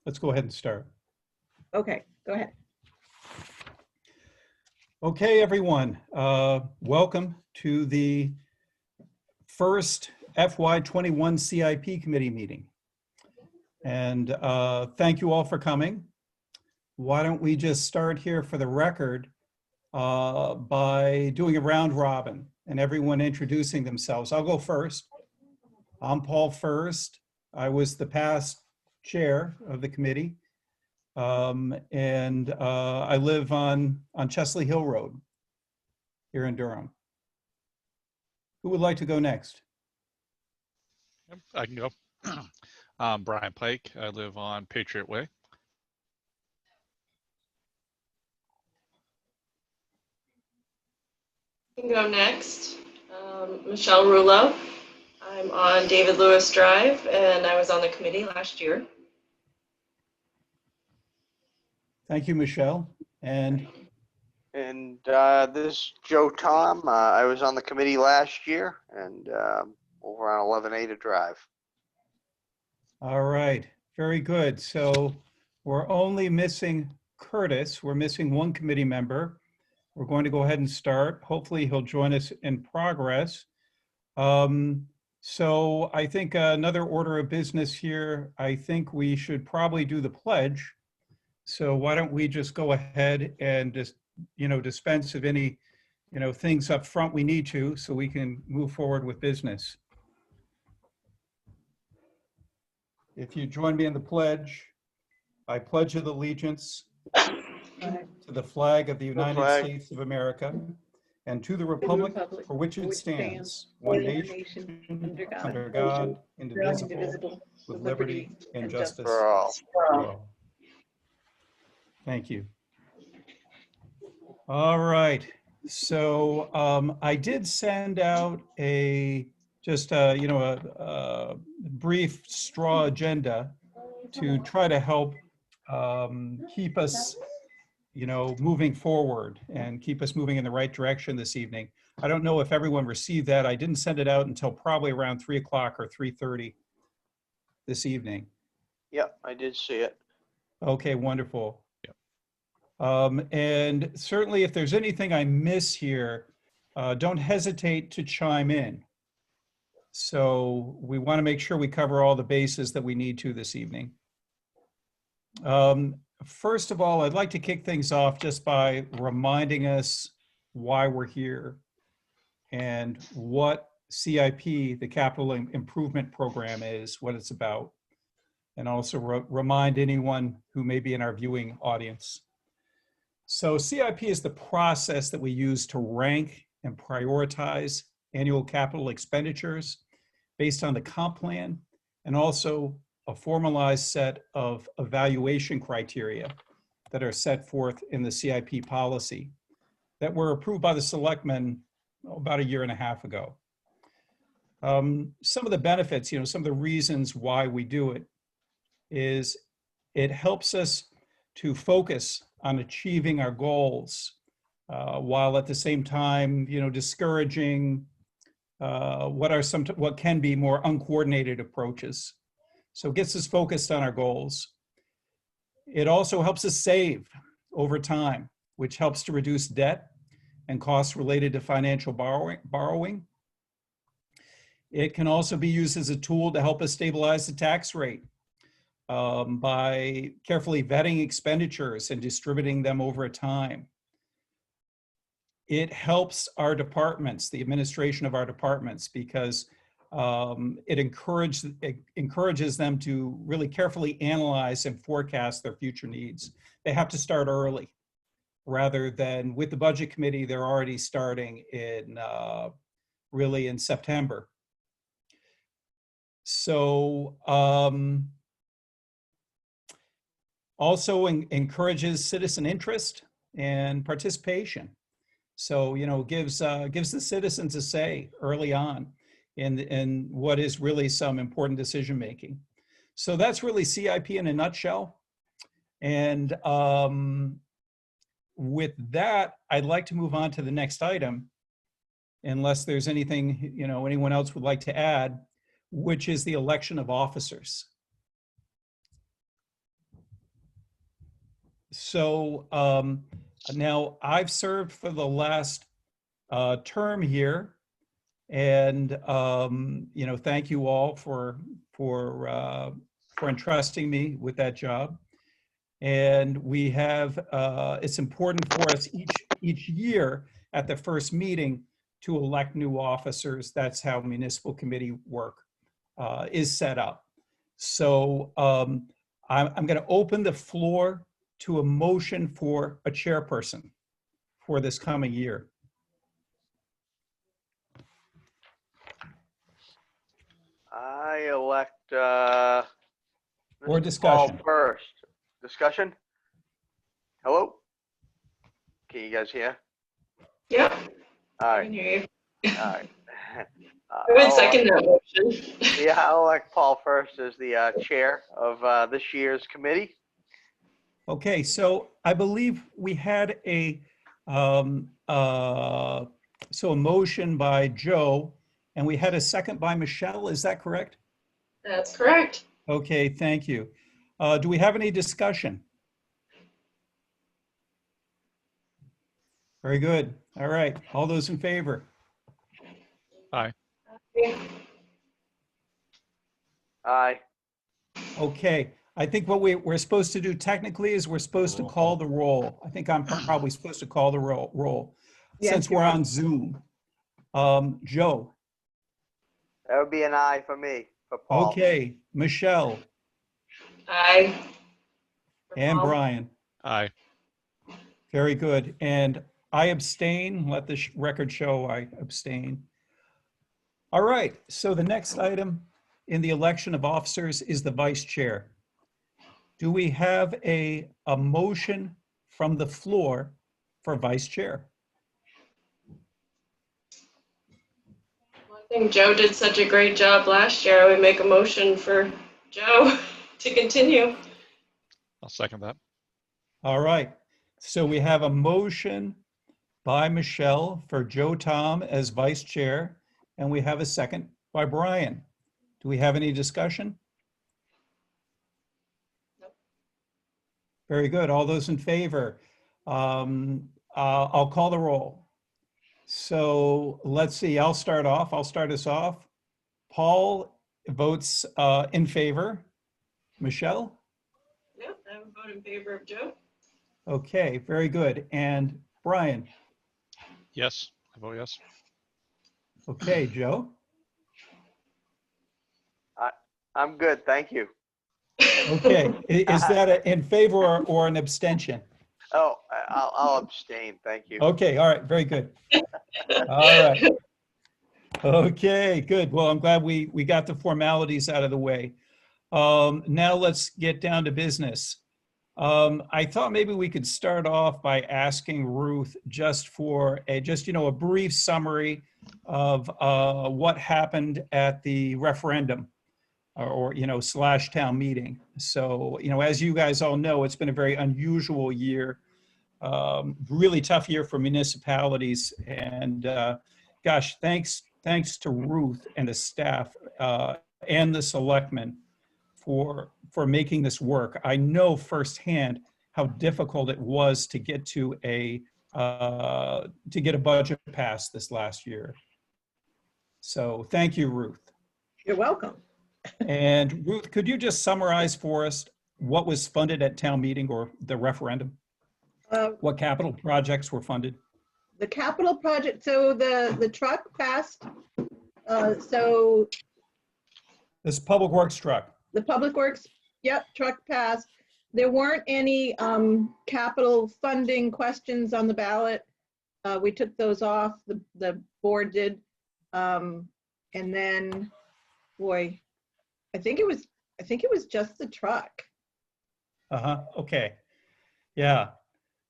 let's go ahead and start. Okay, go ahead. Okay, everyone, welcome to the first FY21 CIP committee meeting. And thank you all for coming. Why don't we just start here for the record by doing a round robin and everyone introducing themselves. I'll go first. I'm Paul First. I was the past chair of the committee. And I live on Chesley Hill Road here in Durham. Who would like to go next? I can go. I'm Brian Pike. I live on Patriot Way. I can go next. Michelle Rouleau. I'm on David Lewis Drive, and I was on the committee last year. Thank you, Michelle. And this is Joe Tom. I was on the committee last year and over on 11 Ada Drive. all right, very good. So we're only missing Curtis. We're missing one committee member. We're going to go ahead and start. Hopefully he'll join us in progress. So I think another order of business here, I think we should probably do the pledge. So why don't we just go ahead and just, dispense of any, things up front we need to, so we can move forward with business. If you join me in the pledge, I pledge allegiance to the flag of the United States of America and to the republic for which it stands, one nation, under God, indivisible, with liberty and justice For all. for all. Thank you. All right. So I did send out a brief straw agenda to try to help keep us, moving forward and keep us moving in the right direction this evening. I don't know if everyone received that. I didn't send it out until probably around 3 o'clock or 3:30 this evening. Yep, I did see it. Okay, wonderful. And certainly if there's anything I miss here, don't hesitate to chime in. So we want to make sure we cover all the bases that we need to this evening. First of all, I'd like to kick things off just by reminding us why we're here and what CIP, the Capital Improvement Program, is, what it's about, and also remind anyone who may be in our viewing audience. So CIP is the process that we use to rank and prioritize annual capital expenditures based on the comp plan and also a formalized set of evaluation criteria that are set forth in the CIP policy that were approved by the selectmen about 1.5 years ago. Some of the benefits, some of the reasons why we do it is it helps us to focus on achieving our goals, while at the same time, discouraging what can be more uncoordinated approaches. So it gets us focused on our goals. It also helps us save over time, which helps to reduce debt and costs related to financial borrowing. It can also be used as a tool to help us stabilize the tax rate by carefully vetting expenditures and distributing them over time. It helps our departments, the administration of our departments, because it encourages them to really carefully analyze and forecast their future needs. They have to start early, rather than with the budget committee, they're already starting in really in September. So also encourages citizen interest and participation. So, gives the citizens a say early on in what is really some important decision making. So that's really CIP in a nutshell. And with that, I'd like to move on to the next item, unless there's anything, anyone else would like to add, which is the election of officers. So now I've served for the last term here, and thank you all for entrusting me with that job. And we have it's important for us each year at the first meeting to elect new officers. That's how municipal committee work is set up. So I'm going to open the floor to a motion for a chairperson for this coming year. I elect Or Mr. Paul discussion. first. Discussion? Hello? Can you guys hear? Yep, All I right, can hear you. all right. I would second that motion. Yeah, I'll elect Paul first as the chair of this year's committee. Okay, so I believe we had a motion by Joe, and we had a second by Michelle. Is that correct? That's correct. Okay, thank you. Do we have any discussion? Very good. All right, all those in favor? Aye. Okay, I think what we're supposed to do technically is we're supposed to call the roll. I think I'm probably supposed to call the roll Yes, since you we're are. on Zoom. Joe, That would be an aye for me, for Paul. okay, Michelle, Aye. and Brian. Aye. Very good. And I abstain. Let the record show I abstain. All right. So the next item in the election of officers is the vice chair. Do we have a motion from the floor for vice chair? I think Joe did such a great job last year. I would make a motion for Joe to continue. I'll second that. All right. So we have a motion by Michelle for Joe Tom as vice chair, and we have a second by Brian. Do we have any discussion? Nope. Very good. All those in favor? I'll call the roll. So let's see. I'll start us off. Paul votes in favor. Michelle? Yep, I would vote in favor of Joe. Okay, very good. And Brian? Yes, I vote yes. Okay, Joe? I'm good, thank you. Okay, is that in favor or an abstention? Oh, I'll abstain, thank you. Okay, all right, very good. All right. Okay, good. Well, I'm glad we got the formalities out of the way. Now let's get down to business. I thought maybe we could start off by asking Ruth just for a brief summary of what happened at the referendum or slash town meeting. So, as you guys all know, it's been a very unusual year, really tough year for municipalities. And gosh, thanks to Ruth and the staff and the selectmen for making this work. I know firsthand how difficult it was to get to a budget passed this last year. So thank you, Ruth. You're welcome. And Ruth, could you just summarize for us what was funded at town meeting or the referendum? What capital projects were funded? The capital project, so the truck passed. So This public works truck. the public works, yep, truck passed. There weren't any capital funding questions on the ballot. We took those off, the board did. And then, boy, I think it was just the truck. Okay. Yeah.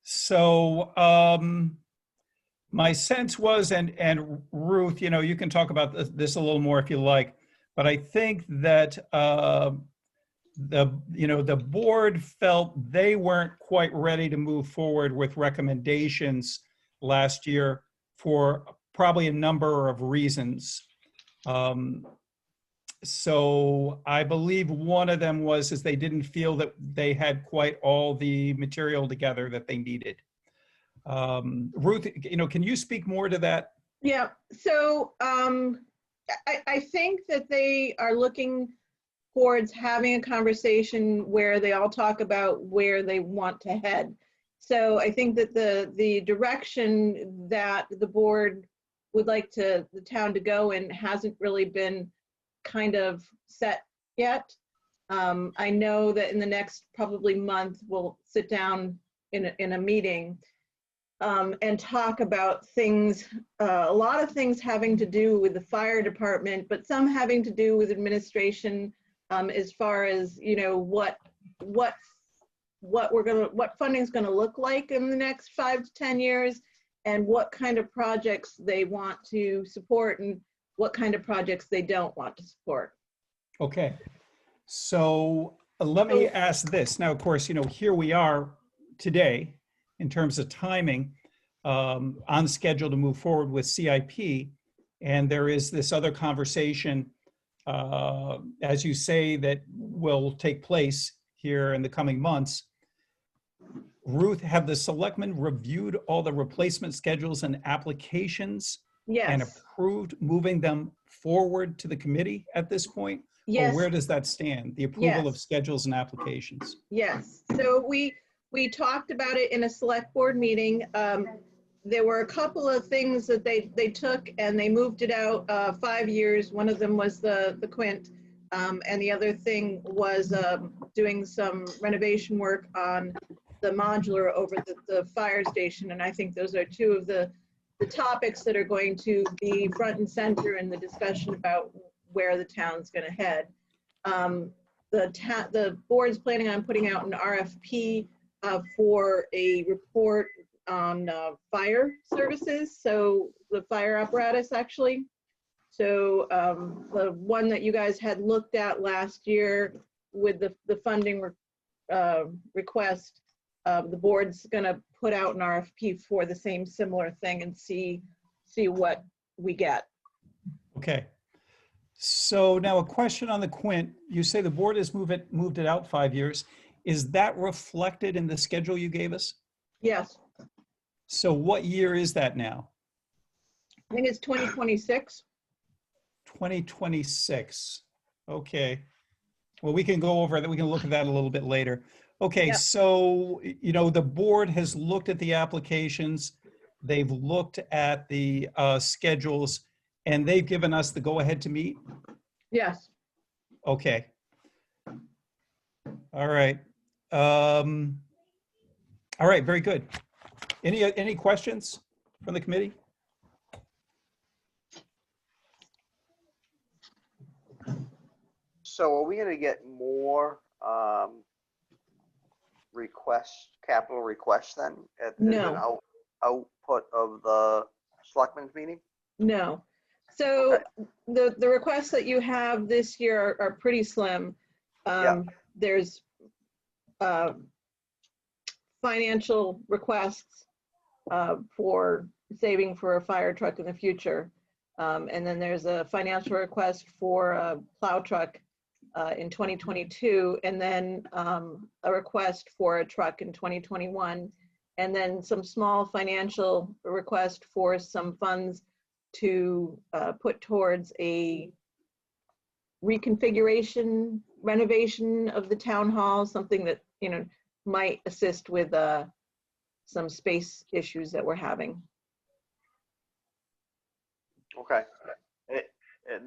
So my sense was, and Ruth, you can talk about this a little more if you like, but I think that the board felt they weren't quite ready to move forward with recommendations last year for probably a number of reasons. So I believe one of them was they didn't feel that they had quite all the material together that they needed. Ruth, can you speak more to that? Yeah, so I think that they are looking towards having a conversation where they all talk about where they want to head. So I think that the direction that the board would like the town to go in hasn't really been kind of set yet. I know that in the next probably month, we'll sit down in a meeting and talk about things, a lot of things having to do with the fire department, but some having to do with administration, as far as, what funding is going to look like in the next 5 to 10 years, and what kind of projects they want to support and what kind of projects they don't want to support. Okay, so let me ask this. Now, of course, here we are today in terms of timing, on schedule to move forward with CIP. And there is this other conversation, as you say, that will take place here in the coming months. Ruth, have the selectmen reviewed all the replacement schedules and applications and Yes, approved moving them forward to the committee at this point? Or yes, where does that stand, the approval of yes. schedules and applications? Yes, so we talked about it in a select board meeting. There were a couple of things that they took and they moved it out 5 years. One of them was the quint, and the other thing was doing some renovation work on the modular over the fire station. And I think those are two of the topics that are going to be front and center in the discussion about where the town's going to head. The board's planning on putting out an RFP for a report on fire services, so the fire apparatus actually. So the one that you guys had looked at last year with the funding request, the board's going to put out an RFP for the same similar thing and see what we get. Okay. So now a question on the quint. You say the board has moved it out 5 years. Is that reflected in the schedule you gave us? Yes, So what year is that now? I think it's 2026. 2026. Okay. Well, we can go over that. We can look at that a little bit later. Okay, Yep. so, the board has looked at the applications. They've looked at the schedules, and they've given us the go-ahead to meet? Yes. Okay. All right. All right, very good. Any questions from the committee? So are we gonna get more capital requests then? As an No. output of the selectmen's meeting? No. So Okay. the requests that you have this year are pretty slim. Yeah. There's financial requests for saving for a fire truck in the future. And then there's a financial request for a plow truck in 2022, and then a request for a truck in 2021, and then some small financial request for some funds to put towards a reconfiguration, renovation of the town hall, something that, might assist with some space issues that we're having. Okay.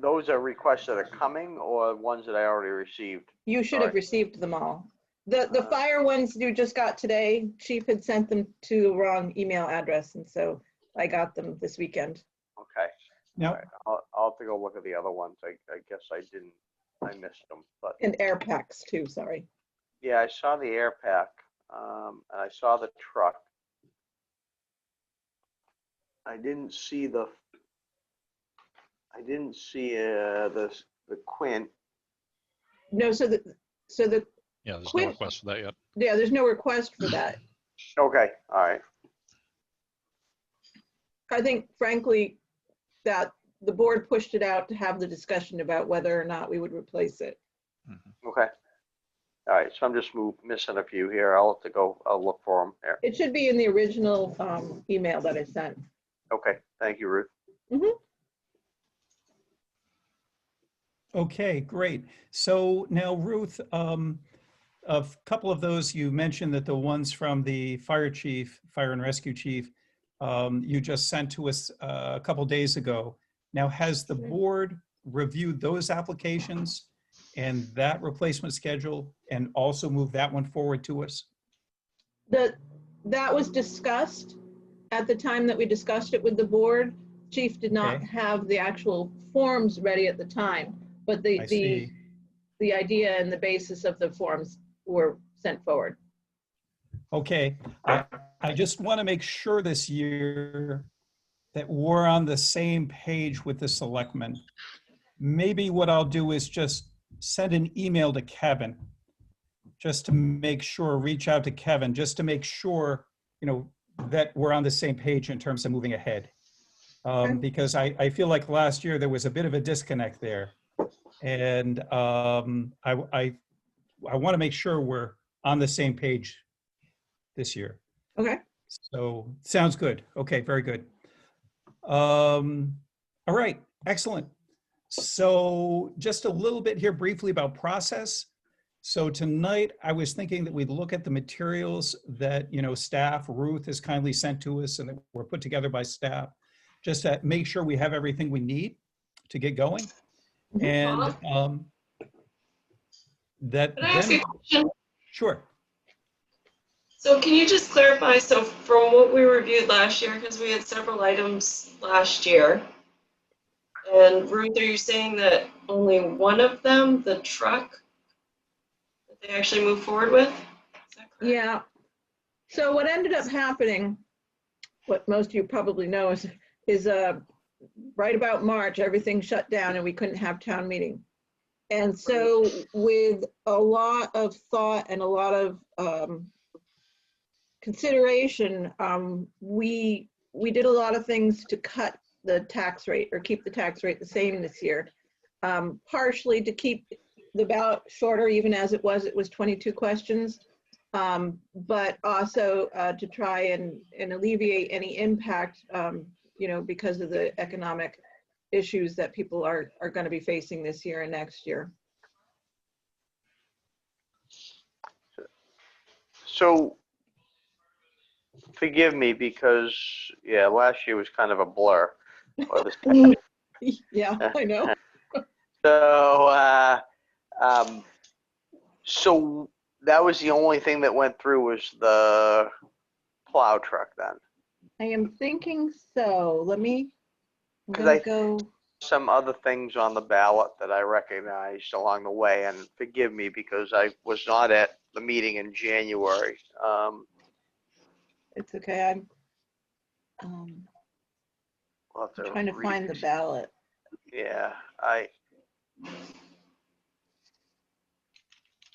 Those are requests that are coming or ones that I already received? You should have Sorry. received them all. The fire ones you just got today, Chief had sent them to the wrong email address, and so I got them this weekend. Okay. Now, All right. I'll have to go look at the other ones. I guess I missed them, but And air packs too, sorry. yeah, I saw the air pack, and I saw the truck. I didn't see the quint. No, so the Yeah, there's no Quint- request for that yet. yeah, there's no request for that. Okay, all right. I think frankly that the board pushed it out to have the discussion about whether or not we would replace it. Okay. All right, so I'm just missing a few here. I'll have to go, I'll look for them here. It should be in the original email that I sent. Okay, thank you, Ruth. Okay, great. So now, Ruth, a couple of those, you mentioned that the ones from the fire chief, fire and rescue chief, you just sent to us a couple days ago. Now, has the board reviewed those applications and that replacement schedule and also moved that one forward to us? That was discussed at the time that we discussed it with the board. Chief did not Okay. have the actual forms ready at the time, but I see. the idea and the basis of the forms were sent forward. Okay, I just want to make sure this year that we're on the same page with the selectmen. Maybe what I'll do is just send an email to Kevin, just to make sure, reach out to Kevin, just to make sure, you know, that we're on the same page in terms of moving ahead. Because I feel like last year there was a bit of a disconnect there. And I want to make sure we're on the same page this year. Okay. So sounds good. Okay, very good. All right, excellent. So just a little bit here briefly about process. So tonight I was thinking that we'd look at the materials that, you know, staff, Ruth has kindly sent to us and that were put together by staff, just to make sure we have everything we need to get going. And that Can I ask a then, question? sure. So can you just clarify, so from what we reviewed last year, because we had several items last year, and Ruth, are you saying that only one of them, the truck, that they actually moved forward with? Is that correct? Yeah. So what ended up happening, what most of you probably know is right about March, everything shut down and we couldn't have town meeting. And so with a lot of thought and a lot of consideration, we did a lot of things to cut the tax rate or keep the tax rate the same this year. Partially to keep the ballot shorter, even as it was 22 questions, but also to try and alleviate any impact, you know, because of the economic issues that people are going to be facing this year and next year. So forgive me because, yeah, last year was kind of a blur. Yeah, I know. So, so that was the only thing that went through was the plow truck then? I am thinking so. Let me I'm 'Cause gonna I- go. Some other things on the ballot that I recognized along the way, and forgive me because I was not at the meeting in January. It's okay. We'll have I'm trying to find the ballot. Yeah, And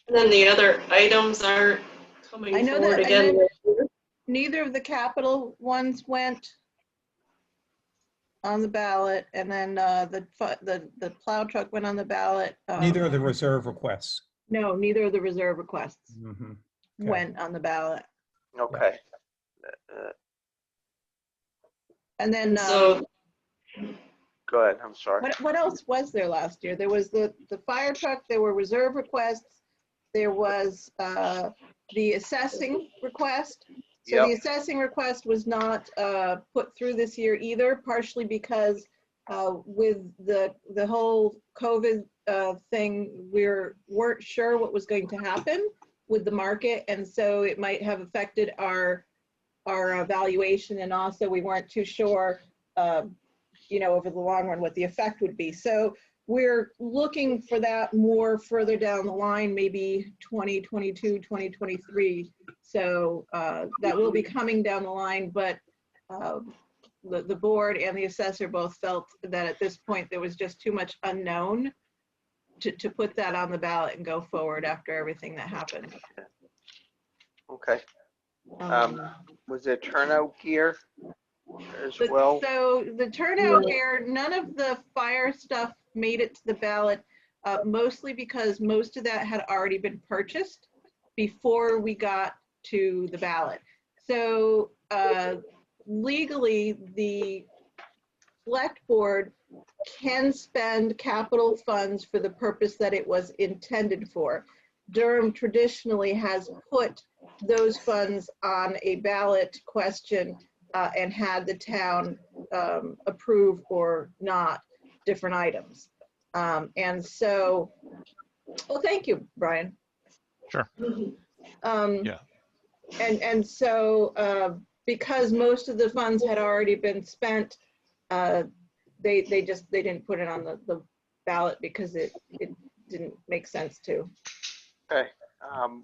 then the other items aren't coming I know forward that- I again. know- Neither of the capital ones went on the ballot, and then the plow truck went on the ballot. Neither of the reserve requests. No, neither of the reserve requests Mhm. went on the ballot. okay. And then So Go ahead, I'm sorry. what else was there last year? There was the fire truck, there were reserve requests, there was the assessing request. So Yep. the assessing request was not put through this year either, partially because with the whole COVID thing, we weren't sure what was going to happen with the market, and so it might have affected our evaluation, and also we weren't too sure, you know, over the long run what the effect would be. So we're looking for that more further down the line, maybe 2022, 2023. So that will be coming down the line, but the board and the assessor both felt that at this point there was just too much unknown to put that on the ballot and go forward after everything that happened. Okay. Was there turnout gear? as But- well. So the turnout here, none of the fire stuff made it to the ballot, mostly because most of that had already been purchased before we got to the ballot. So legally, the select board can spend capital funds for the purpose that it was intended for. Durham traditionally has put those funds on a ballot question and had the town approve or not different items. And so, well, thank you, Brian. Sure. Yeah. And so because most of the funds had already been spent, they didn't put it on the ballot because it didn't make sense to. Okay.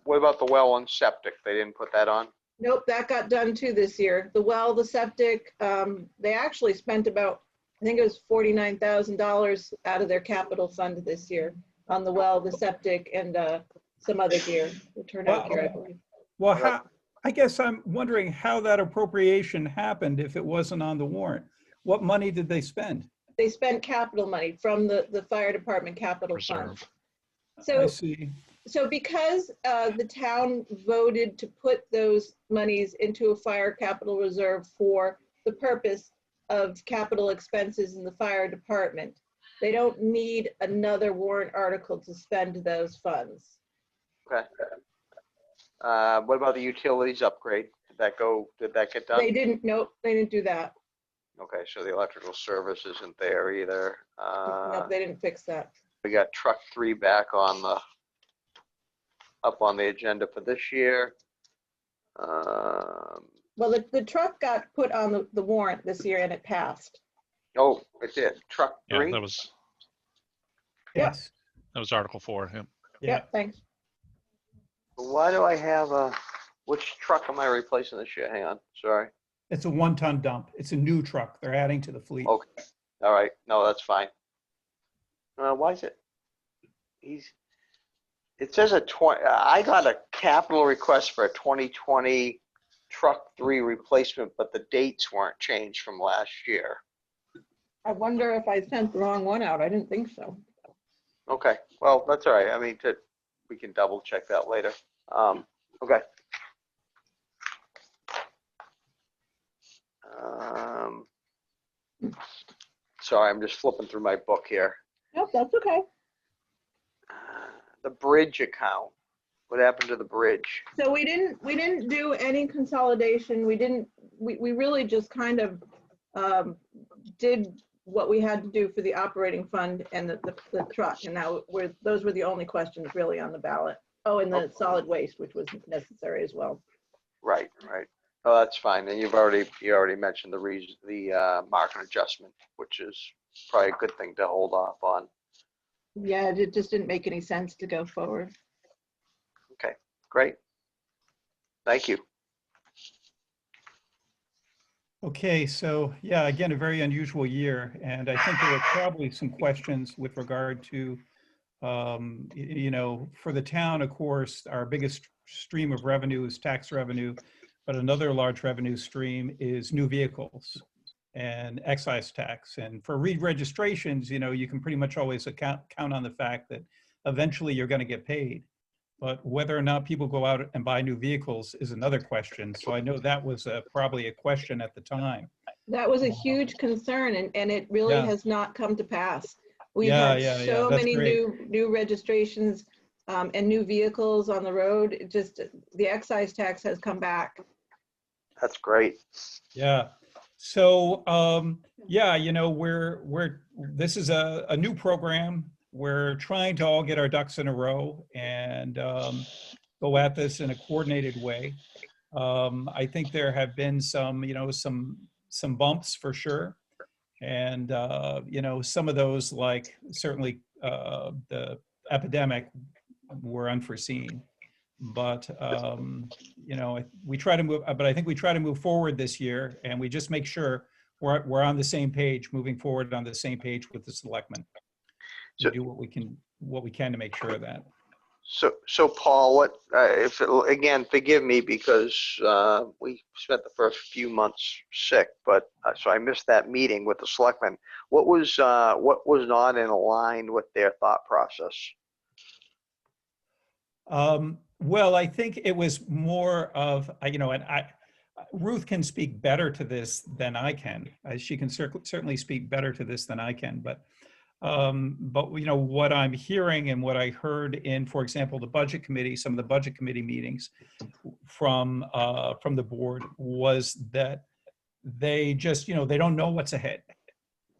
What about the well and septic? They didn't put that on? Nope, that got done too this year. The well, the septic, they actually spent about, I think it was $49,000 out of their capital fund this year on the well, the septic, and some other gear, the turnout gear, I believe. Well, I guess I'm wondering how that appropriation happened if it wasn't on the warrant. What money did they spend? They spent capital money from the fire department capital fund. Reserve. I So, see. so because the town voted to put those monies into a fire capital reserve for the purpose of capital expenses in the fire department, they don't need another warrant article to spend those funds. Okay. What about the utilities upgrade? Did that get done? They didn't, nope, they didn't do that. Okay, so the electrical service isn't there either. Nope, they didn't fix that. We got truck 3 back up on the agenda for this year. Well, the truck got put on the warrant this year and it passed. Oh, it did. Truck Yeah, 3? that was Yes. Article 4. Yeah. Yeah. Yep, thanks. Why do I have which truck am I replacing this year? Hang on, sorry. It's a 1-ton dump. It's a new truck. They're adding to the fleet. Okay, all right, no, that's fine. Why is it? It says I got a capital request for a 2020 truck 3 replacement, but the dates weren't changed from last year. I wonder if I sent the wrong one out. I didn't think so. Okay, well, that's all right. I mean, we can double check that later. Okay. Sorry, I'm just flipping through my book here. Nope, that's okay. The bridge account. What happened to the bridge? So we didn't do any consolidation. We really just kind of did what we had to do for the operating fund and the truck. And now those were the only questions really on the ballot. Oh, and the solid waste, which was necessary as well. Right. Oh, that's fine. And you already mentioned the market adjustment, which is probably a good thing to hold off on. Yeah, it just didn't make any sense to go forward. Okay, great. Thank you. Okay, so yeah, again, a very unusual year. And I think there were probably some questions with regard to, for the town, of course, our biggest stream of revenue is tax revenue, but another large revenue stream is new vehicles and excise tax. And for re-registrations, you can pretty much always count on the fact that eventually you're going to get paid. But whether or not people go out and buy new vehicles is another question. So I know that was probably a question at the time. That was a huge concern, and it really Yeah. has not come to pass. We've Yeah, had yeah, so that's many great. new registrations and new vehicles on the road. It just, the excise tax has come back. That's great. Yeah. So, this is a new program. We're trying to all get our ducks in a row and go at this in a coordinated way. I think there have been some bumps for sure. And, some of those, like certainly the epidemic, were unforeseen. But, we try to move, but I think we try to move forward this year, and we just make sure we're on the same page, moving forward on the same page with the selectmen. So- To do what we can to make sure of that. So Paul, what, again, forgive me because we spent the first few months sick, but so I missed that meeting with the selectmen. What was not in line with their thought process? Well, I think it was more of, and Ruth can speak better to this than I can. She can certainly speak better to this than I can, but what I'm hearing and what I heard in, for example, the budget committee, some of the budget committee meetings from the board was that they just, they don't know what's ahead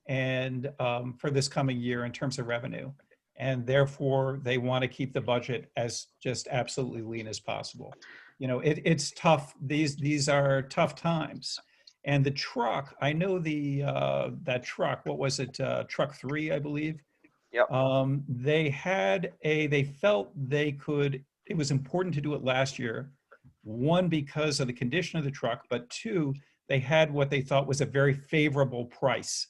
and for this coming year in terms of revenue. And therefore they want to keep the budget as just absolutely lean as possible. It's tough. These are tough times. And the truck, I know that truck, what was it? Truck 3, I believe. Yep. They felt it was important to do it last year. One, because of the condition of the truck, but two, they had what they thought was a very favorable price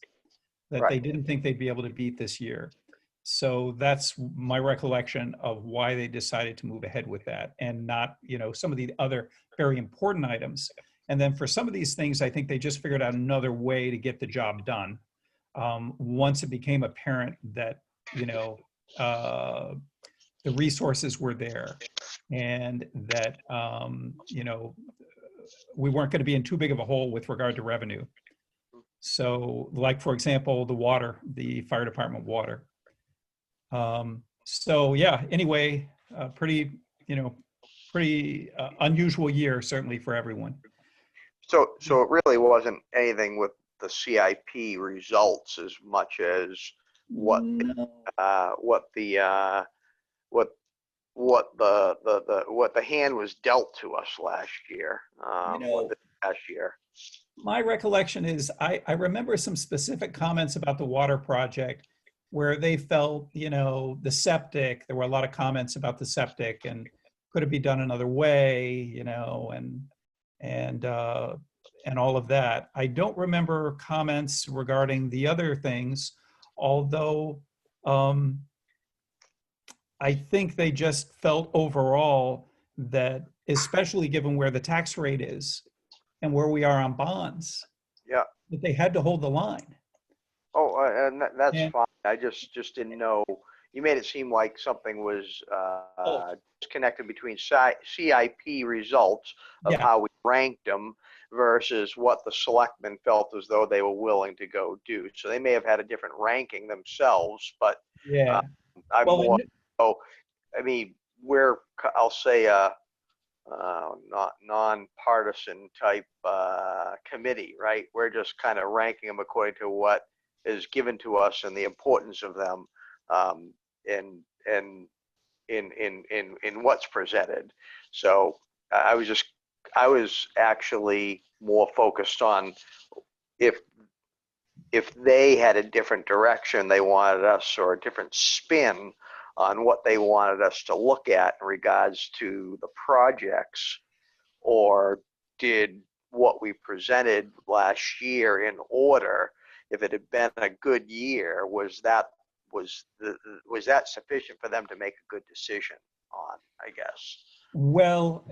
that Right. they didn't think they'd be able to beat this year. So that's my recollection of why they decided to move ahead with that and not, some of the other very important items. And then for some of these things, I think they just figured out another way to get the job done. Once it became apparent that, the resources were there and that, we weren't going to be in too big of a hole with regard to revenue. So like, for example, the fire department water. So yeah, anyway, pretty unusual year, certainly for everyone. So it really wasn't anything with the CIP results as much as what No. what the hand was dealt to us last year. Or this past year. My recollection is I remember some specific comments about the water project where they felt, the septic, there were a lot of comments about the septic and could it be done another way, and all of that. I don't remember comments regarding the other things, although I think they just felt overall that, especially given where the tax rate is and where we are on bonds, Yeah. that they had to hold the line. Oh, and that's And- fine. I just didn't know. You made it seem like something was connected between CIP results of Yeah. how we ranked them versus what the selectmen felt as though they were willing to go do. So they may have had a different ranking themselves, but Yeah. I'm Well, more. So, I mean, I'll say not nonpartisan type committee, right? We're just kind of ranking them according to what is given to us and the importance of them in what's presented. So I was actually more focused on if they had a different direction they wanted us, or a different spin on what they wanted us to look at in regards to the projects, or did what we presented last year in order. If it had been a good year, was that sufficient for them to make a good decision on, I guess? Well,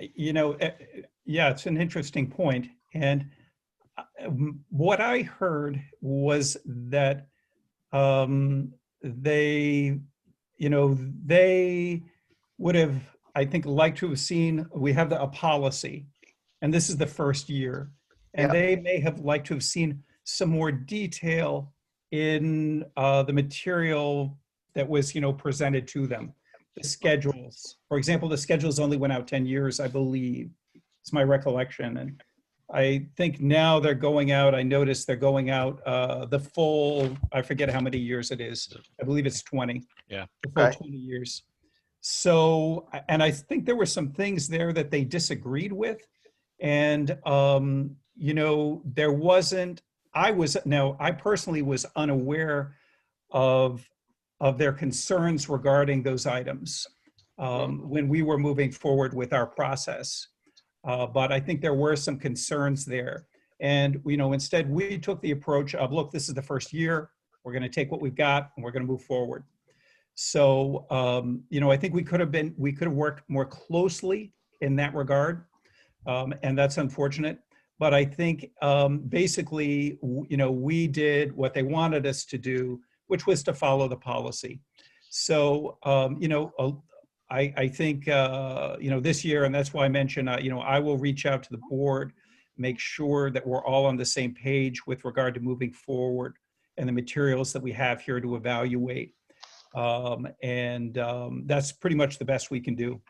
yeah, it's an interesting point. And what I heard was that they would have, I think, liked to have seen, we have a policy, and this is the first year, and Yeah. they may have liked to have seen some more detail in the material that was, presented to them. The schedules, for example, the schedules only went out 10 years, I believe. It's my recollection. And I think now they're going out, I noticed they're going out the full, I forget how many years it is. I believe it's 20. Yeah. The full Okay. 20 years. So, and I think there were some things there that they disagreed with. And, there wasn't, I personally was unaware of their concerns regarding those items when we were moving forward with our process. But I think there were some concerns there. And, instead we took the approach of, look, this is the first year. We're going to take what we've got and we're going to move forward. So, I think we could have worked more closely in that regard. And that's unfortunate. But I think basically, we did what they wanted us to do, which was to follow the policy. So, I think, this year, and that's why I mentioned, I will reach out to the board, make sure that we're all on the same page with regard to moving forward and the materials that we have here to evaluate. That's pretty much the best we can do.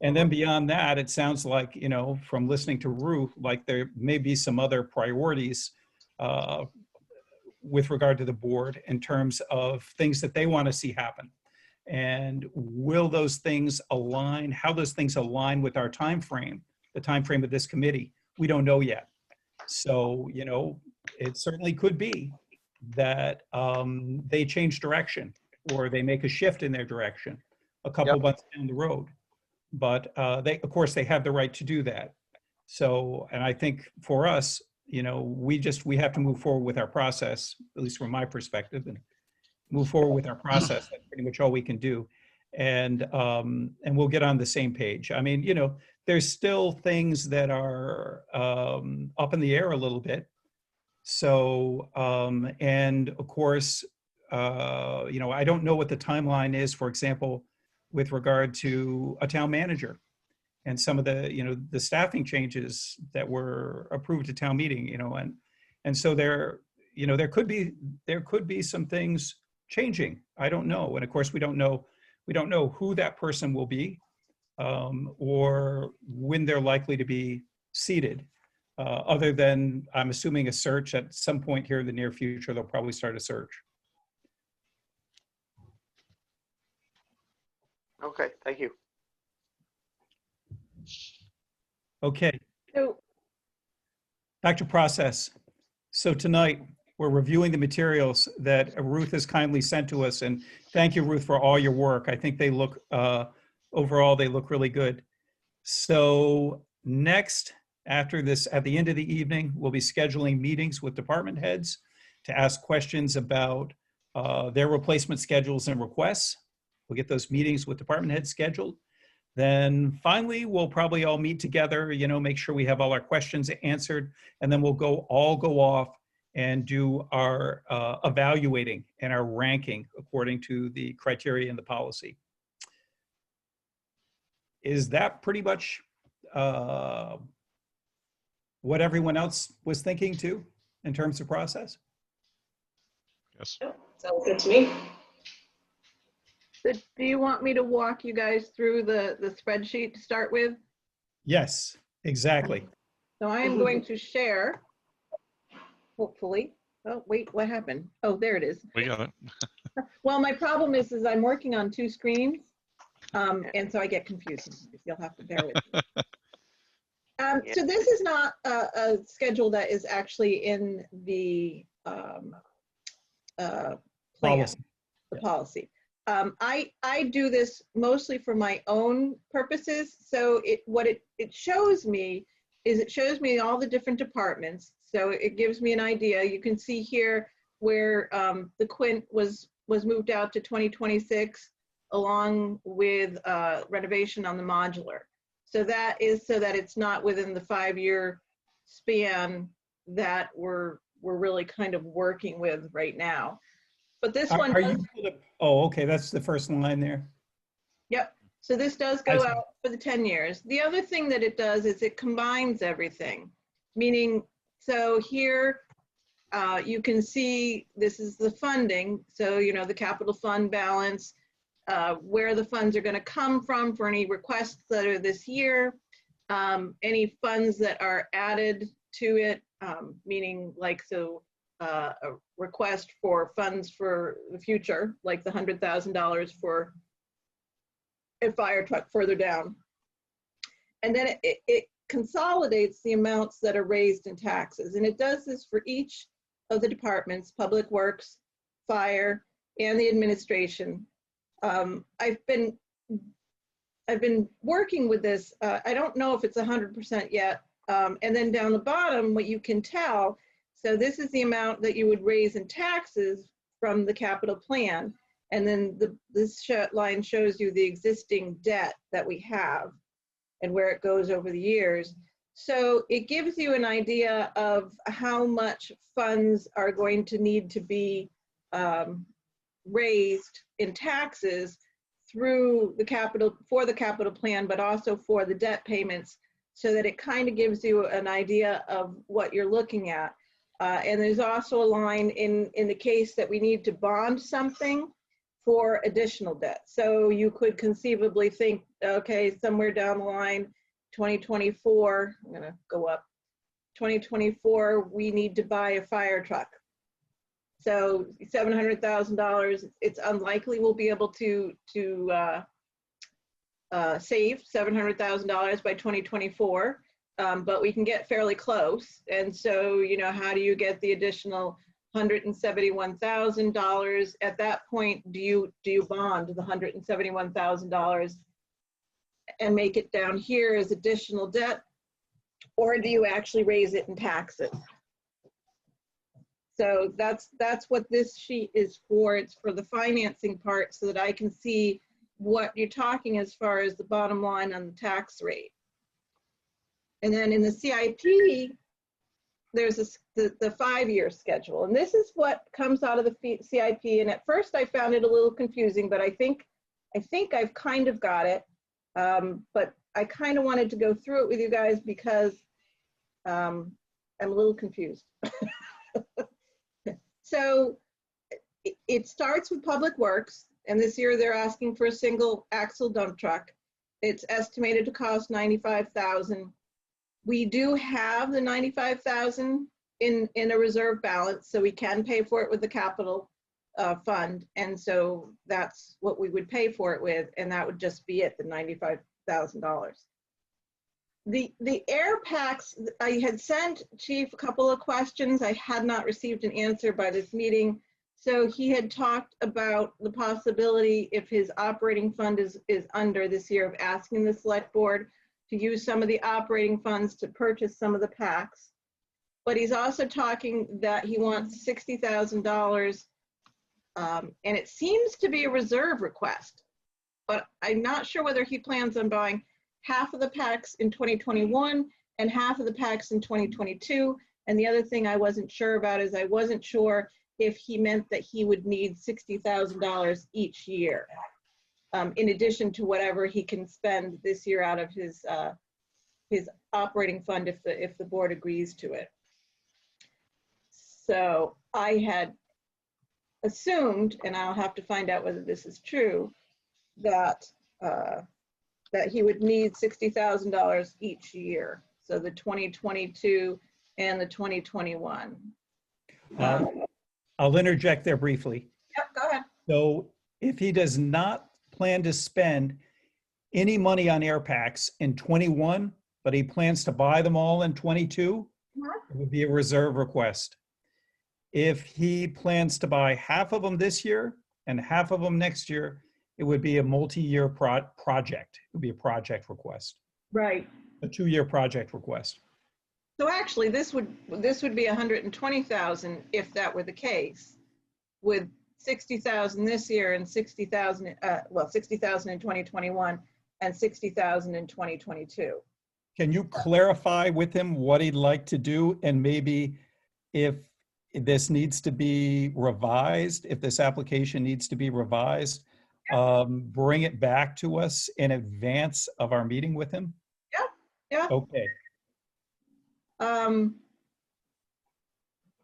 And then beyond that, it sounds like, from listening to Ruth, like there may be some other priorities with regard to the board in terms of things that they want to see happen. And will those things align, how those things align with our time frame, the time frame of this committee? We don't know yet. So, it certainly could be that they change direction or they make a shift in their direction a couple months down the road. But of course, they have the right to do that. So, and I think for us, we have to move forward with our process, at least from my perspective, and move forward with our process. That's pretty much all we can do. And we'll get on the same page. I mean, there's still things that are up in the air a little bit. So, and of course, I don't know what the timeline is, for example, with regard to a town manager and some of the, the staffing changes that were approved at town meeting, and so there could be some things changing. I don't know. And of course, we don't know who that person will be or when they're likely to be seated. Other than, I'm assuming, a search at some point here in the near future, they'll probably start a search. Okay, thank you. Okay, So, back to process. So tonight, we're reviewing the materials that Ruth has kindly sent to us. And thank you, Ruth, for all your work. I think they look, overall, they look really good. So next, after this, at the end of the evening, we'll be scheduling meetings with department heads to ask questions about their replacement schedules and requests. We'll get those meetings with department heads scheduled. Then finally, we'll probably all meet together, make sure we have all our questions answered, and then we'll all go off and do our evaluating and our ranking according to the criteria in the policy. Is that pretty much what everyone else was thinking too, in terms of process? Yes. Sounds good to me. so do you want me to walk you guys through the spreadsheet to start with? Yes, exactly. So I am going to share, hopefully. Oh, wait, what happened? Oh, there it is. We got it. Well, my problem is I'm working on two screens. And so I get confused. You'll have to bear with me. So this is not a schedule that is actually in the plan, Policy. the policy. I do this mostly for my own purposes. So what it shows me is it shows me all the different departments. So it gives me an idea. You can see here where the Quint was moved out to 2026 along with renovation on the modular. So that is so that it's not within the 5-year span that we're really kind of working with right now. But this one Are does, you, oh, okay, that's the first line there. yep. So this does I go see. out for the 10 years. The other thing that it does is it combines everything, meaning, so here you can see this is the funding. So, the capital fund balance, where the funds are going to come from for any requests that are this year, any funds that are added to it, meaning like, so a request for funds for the future, like the $100,000 for a fire truck further down. And then it consolidates the amounts that are raised in taxes. And it does this for each of the departments, Public Works, Fire, and the administration. I've been working with this. I don't know if it's 100% yet. And then down the bottom, what you can tell, so this is the amount that you would raise in taxes from the capital plan. And then this line shows you the existing debt that we have and where it goes over the years. So it gives you an idea of how much funds are going to need to be raised in taxes through the capital, for the capital plan, but also for the debt payments, so that it kind of gives you an idea of what you're looking at. And there's also a line in the case that we need to bond something for additional debt. So you could conceivably think, okay, somewhere down the line, 2024, I'm gonna go up, 2024, we need to buy a fire truck. So $700,000, it's unlikely we'll be able to save $700,000 by 2024, but we can get fairly close. And so, you know, how do you get the additional $171,000? At that point, do you bond the $171,000 and make it down here as additional debt, or do you actually raise it in taxes? So that's what this sheet is for. It's for the financing part, so that I can see what you're talking as far as the bottom line on the tax rate. And then in the CIP, there's the 5-year schedule. And this is what comes out of the CIP. And at first I found it a little confusing, but I think I've kind of got it. But I kind of wanted to go through it with you guys because I'm a little confused. So it starts with Public Works, and this year they're asking for a single axle dump truck. It's estimated to cost $95,000. We do have the $95,000 in a reserve balance, so we can pay for it with the capital fund, and so that's what we would pay for it with, and that would just be it, the $95,000. The air packs, I had sent Chief a couple of questions. I had not received an answer by this meeting. So he had talked about the possibility, if his operating fund is under this year, of asking the select board to use some of the operating funds to purchase some of the packs. But he's also talking that he wants $60,000, and it seems to be a reserve request. But I'm not sure whether he plans on buying half of the packs in 2021 and half of the packs in 2022. And the other thing I wasn't sure about is I wasn't sure if he meant that he would need $60,000 each year, in addition to whatever he can spend this year out of his operating fund if the board agrees to it. So I had assumed, and I'll have to find out whether this is true, that that he would need $60,000 each year. So the 2022 and the 2021. I'll interject there briefly. Yep, go ahead. So if he does not plan to spend any money on air packs in 21, but he plans to buy them all in 22, it would be a reserve request. If he plans to buy half of them this year and half of them next year, it would be a multi-year project. It would be a project request. Right. A 2-year project request. So actually, this would be 120,000 if that were the case, with 60,000 this year and 60,000, well, 60,000 in 2021 and 60,000 in 2022. Can you clarify with him what he'd like to do, and maybe if this needs to be revised, if this application needs to be revised, bring it back to us in advance of our meeting with him? Yeah. Okay.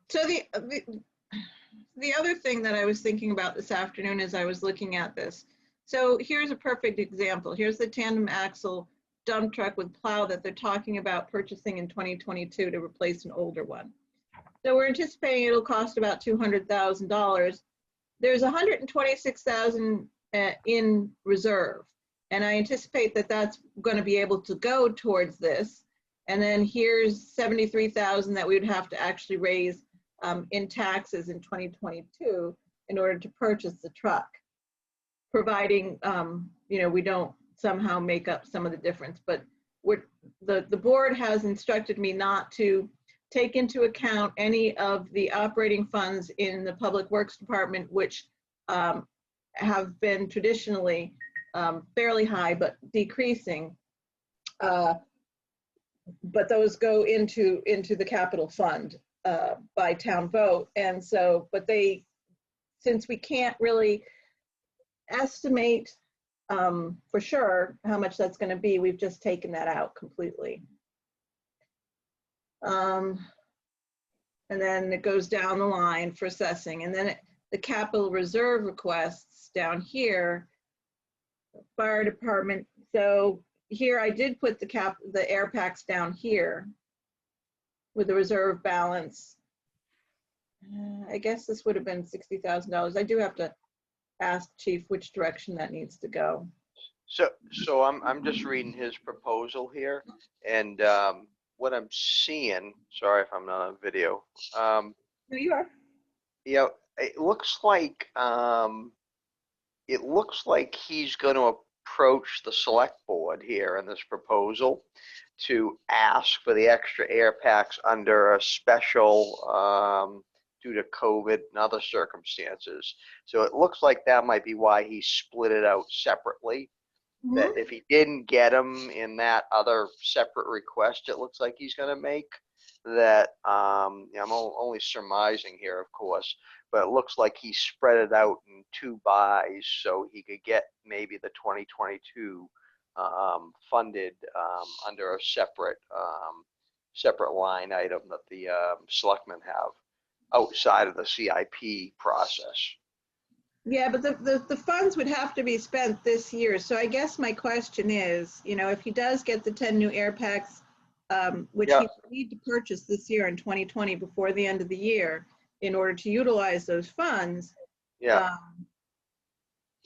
So the other thing that I was thinking about this afternoon as I was looking at this. So here's a perfect example. Here's the tandem axle dump truck with plow that they're talking about purchasing in 2022 to replace an older one. So we're anticipating it'll cost about $200,000. There's $126,000 in reserve. And I anticipate that that's going to be able to go towards this. And then here's $73,000 that we would have to actually raise in taxes in 2022 in order to purchase the truck, providing you know, we don't somehow make up some of the difference. But the board has instructed me not to take into account any of the operating funds in the Public Works Department, which have been traditionally fairly high, but decreasing. But those go into the capital fund by town vote. And so, but since we can't really estimate for sure how much that's going to be, we've just taken that out completely. And then it goes down the line for assessing. And then the capital reserve requests down here, fire department. So here I did put the air packs down here with the reserve balance. I guess this would have been $60,000. I do have to ask Chief which direction that needs to go. So I'm just reading his proposal here, and what I'm seeing. Sorry if I'm not on video. No, you are. Yeah, it looks like he's going to approach the select board here in this proposal to ask for the extra air packs under a special due to COVID and other circumstances. So it looks like that might be why he split it out separately. Mhm. That if he didn't get them in that other separate request, it looks like he's going to make that. I'm only surmising here, of course, but it looks like he spread it out in 2 buys so he could get maybe the 2022 funded under a separate line item that the selectmen have outside of the CIP process. Yeah, but the funds would have to be spent this year. So I guess my question is, if he does get the 10 new air packs, which he would need to purchase this year in 2020 before the end of the year in order to utilize those funds. Yeah.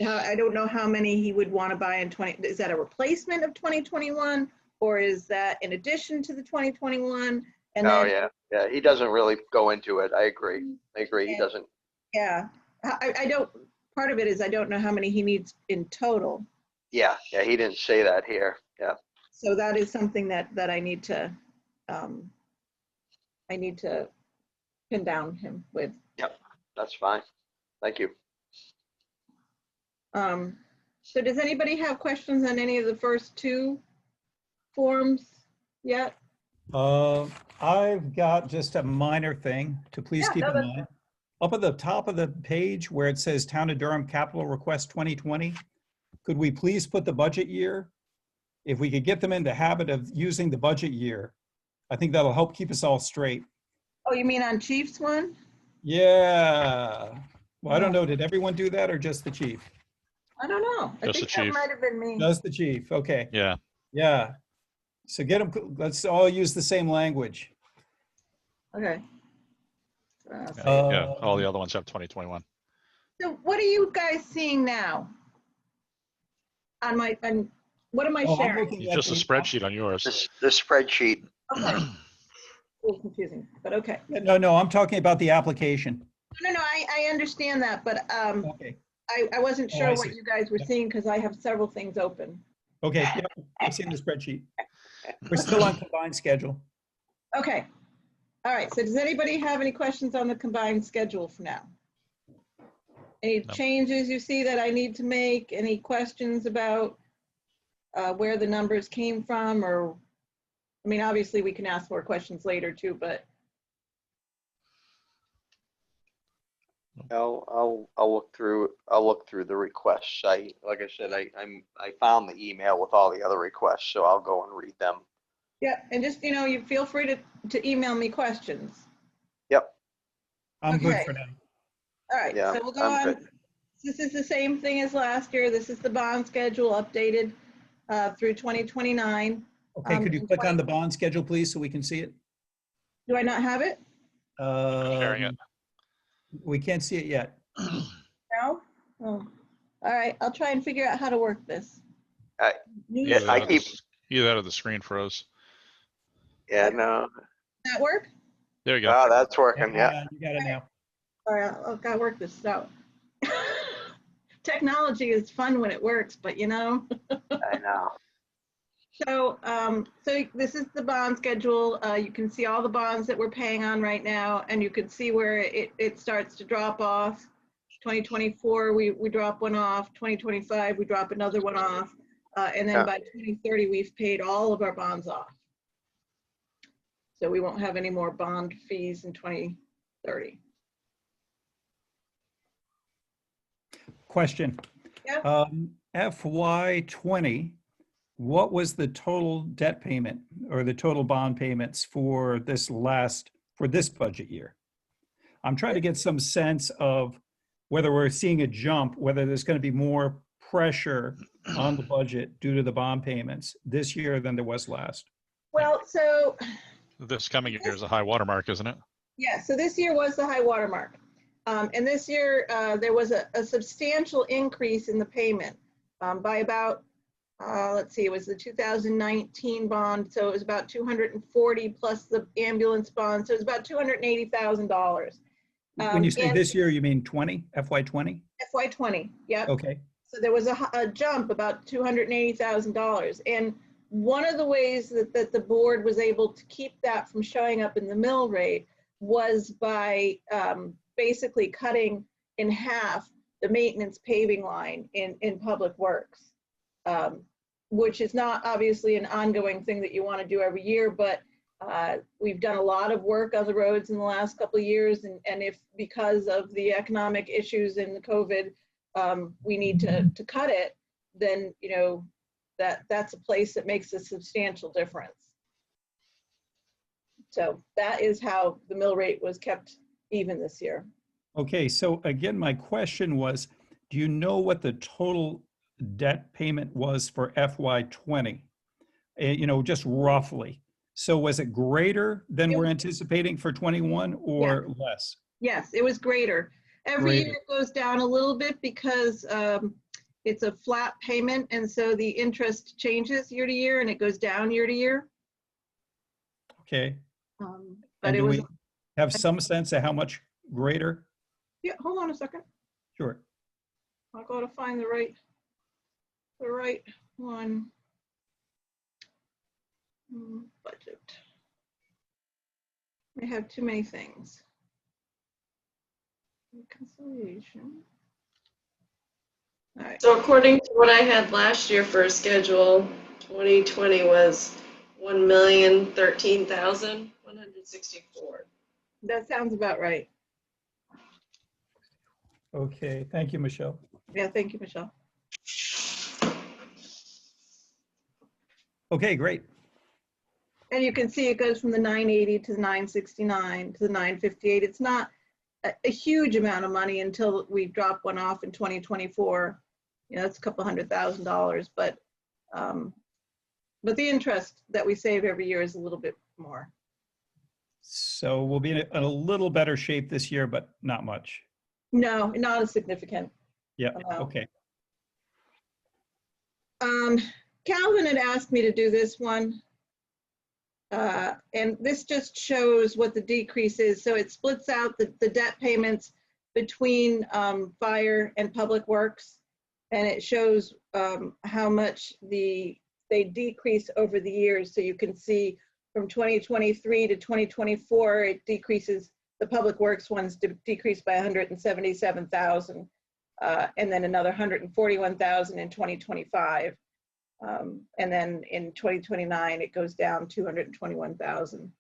I don't know how many he would want to buy in 20. Is that a replacement of 2021, or is that in addition to the 2021? And Oh, then, yeah. He doesn't really go into it. I agree. He doesn't. Yeah, I don't. Part of it is I don't know how many he needs in total. Yeah. He didn't say that here. Yeah. So that is something that I need to pin down him with. Yep. That's fine. Thank you. So does anybody have questions on any of the first 2 forms yet? I've got just a minor thing to please Yeah, keep no, in mind. Up at the top of the page where it says Town of Durham Capital Request 2020, could we please put the budget year? If we could get them in the habit of using the budget year, I think that'll help keep us all straight. Oh, you mean on Chief's one? Yeah. Well, I don't know. Did everyone do that or just the chief? I don't know. I Just think the that chief. might have been me. Just the chief. Okay. Yeah. Yeah. So get them. Let's all use the same language. Okay. Yeah. All the other ones have 2021. So what are you guys seeing now? What am I Oh, I'm sharing? looking It's at just a the- spreadsheet on yours. The spreadsheet. Okay. A little confusing, but okay. No, I'm talking about the application. No, I understand that, but Okay. I wasn't Oh, sure I what see. you guys were Yeah. seeing because I have several things open. Okay. Yeah, I've seen the spreadsheet. We're still on combined schedule. Okay. All right. So does anybody have any questions on the combined schedule for now? Any No. changes you see that I need to make? Any questions about where the numbers came from? Or, I mean, obviously we can ask more questions later too, but I'll look through the requests. Like I said, I found the email with all the other requests, so I'll go and read them. yeah, and just, you feel free to email me questions. Yep. I'm good Okay. for now. All right, Yeah, so we'll go I'm on. good. This is the same thing as last year. This is the bond schedule updated through 2029. Okay, could you in click on 20 the bond schedule, please, so we can see it? Do I not have it? Sharing it. We can't see it yet. No? Oh. All right, I'll try and figure out how to work this. Yeah, Either I that or keep- either that or the screen froze. Yeah, no. Does that work? There you go. Oh, that's working. Yeah. You got it now. All right, I've got to work this out. Technology is fun when it works, but I know. So, so this is the bond schedule. You can see all the bonds that we're paying on right now, and you can see where it starts to drop off. 2024, we drop one off. 2025, we drop another one off. And then Yeah. by 2030, we've paid all of our bonds off. So we won't have any more bond fees in 2030. Question. Yeah. FY20, what was the total debt payment or the total bond payments for this budget year? I'm trying to get some sense of whether we're seeing a jump, whether there's going to be more pressure on the budget due to the bond payments this year than there was last. Well, so This coming year is a high watermark, isn't it? yeah, so this year was the high water mark. And this year, there was a substantial increase in the payment by about, let's see, it was the 2019 bond, so it was about 240 plus the ambulance bond, so it was about $280,000. When you say And this year, you mean FY20? FY20, yep. Okay. So there was a jump about $280,000. And one of the ways that the board was able to keep that from showing up in the mill rate was by basically cutting in half the maintenance paving line in Public Works, which is not obviously an ongoing thing that you want to do every year, but we've done a lot of work on the roads in the last couple of years, and if because of the economic issues and the COVID, we need to cut it, then you know that's a place that makes a substantial difference. So that is how the mill rate was kept even this year. Okay, so again, my question was, do you know what the total debt payment was for FY20? You know, just roughly. So was it greater than we're anticipating for 21 or less? Yes, it was greater. Every Greater. year it goes down a little bit because it's a flat payment, and so the interest changes year to year, and it goes down year to year. Okay. But And it do was, we have some sense of how much greater? yeah, hold on a second. Sure. I'll go to find the right one. Budget. I have too many things. Reconciliation. All right. So according to what I had last year for a schedule, 2020 was 1,013,164. That sounds about right. Okay, thank you, Michelle. Yeah, thank you, Michelle. Okay, great. And you can see it goes from the 980 to the 969 to the 958. It's not a huge amount of money until we drop one off in 2024. You know, that's a couple $100,000, but the interest that we save every year is a little bit more. So we'll be in a little better shape this year, but not much. No, not as significant. Yeah, No. okay. Calvin had asked me to do this one. And this just shows what the decrease is. So it splits out the debt payments between fire and Public Works. And it shows how much they decrease over the years. So you can see from 2023 to 2024, it decreases, the Public Works ones decreased by 177,000, and then another 141,000 in 2025. And then in 2029, it goes down 221,000.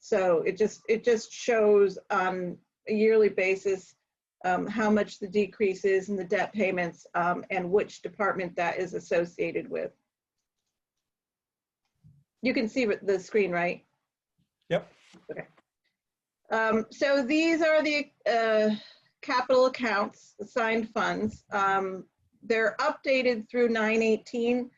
So it just shows on a yearly basis how much the decrease is in the debt payments and which department that is associated with. You can see the screen, right? Yep. Okay. So these are the capital accounts, assigned funds. They're updated through 9/18,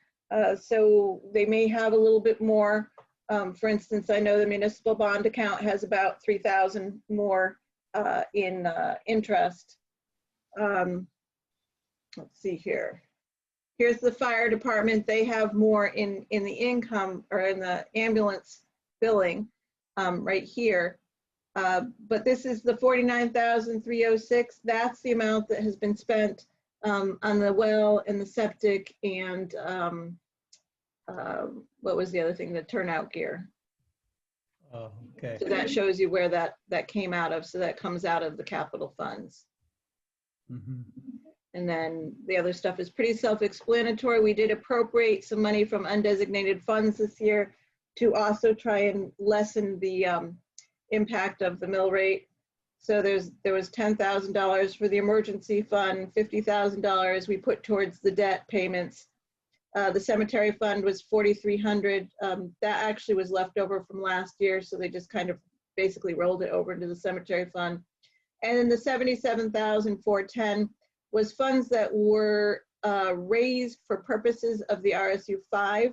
so they may have a little bit more. For instance, I know the municipal bond account has about 3,000 more in interest. Let's see here. Here's the fire department. They have more in the income or in the ambulance billing right here. But this is the 49,306. That's the amount that has been spent on the well and the septic and what was the other thing, the turnout gear? Oh, okay. So that shows you where that came out of. So that comes out of the capital funds. Mhm. And then the other stuff is pretty self-explanatory. We did appropriate some money from undesignated funds this year to also try and lessen the impact of the mill rate. So there was $10,000 for the emergency fund, $50,000 we put towards the debt payments. The cemetery fund was $4,300. That actually was left over from last year, so they just kind of basically rolled it over into the cemetery fund. And then the $77,410 was funds that were raised for purposes of the RSU 5.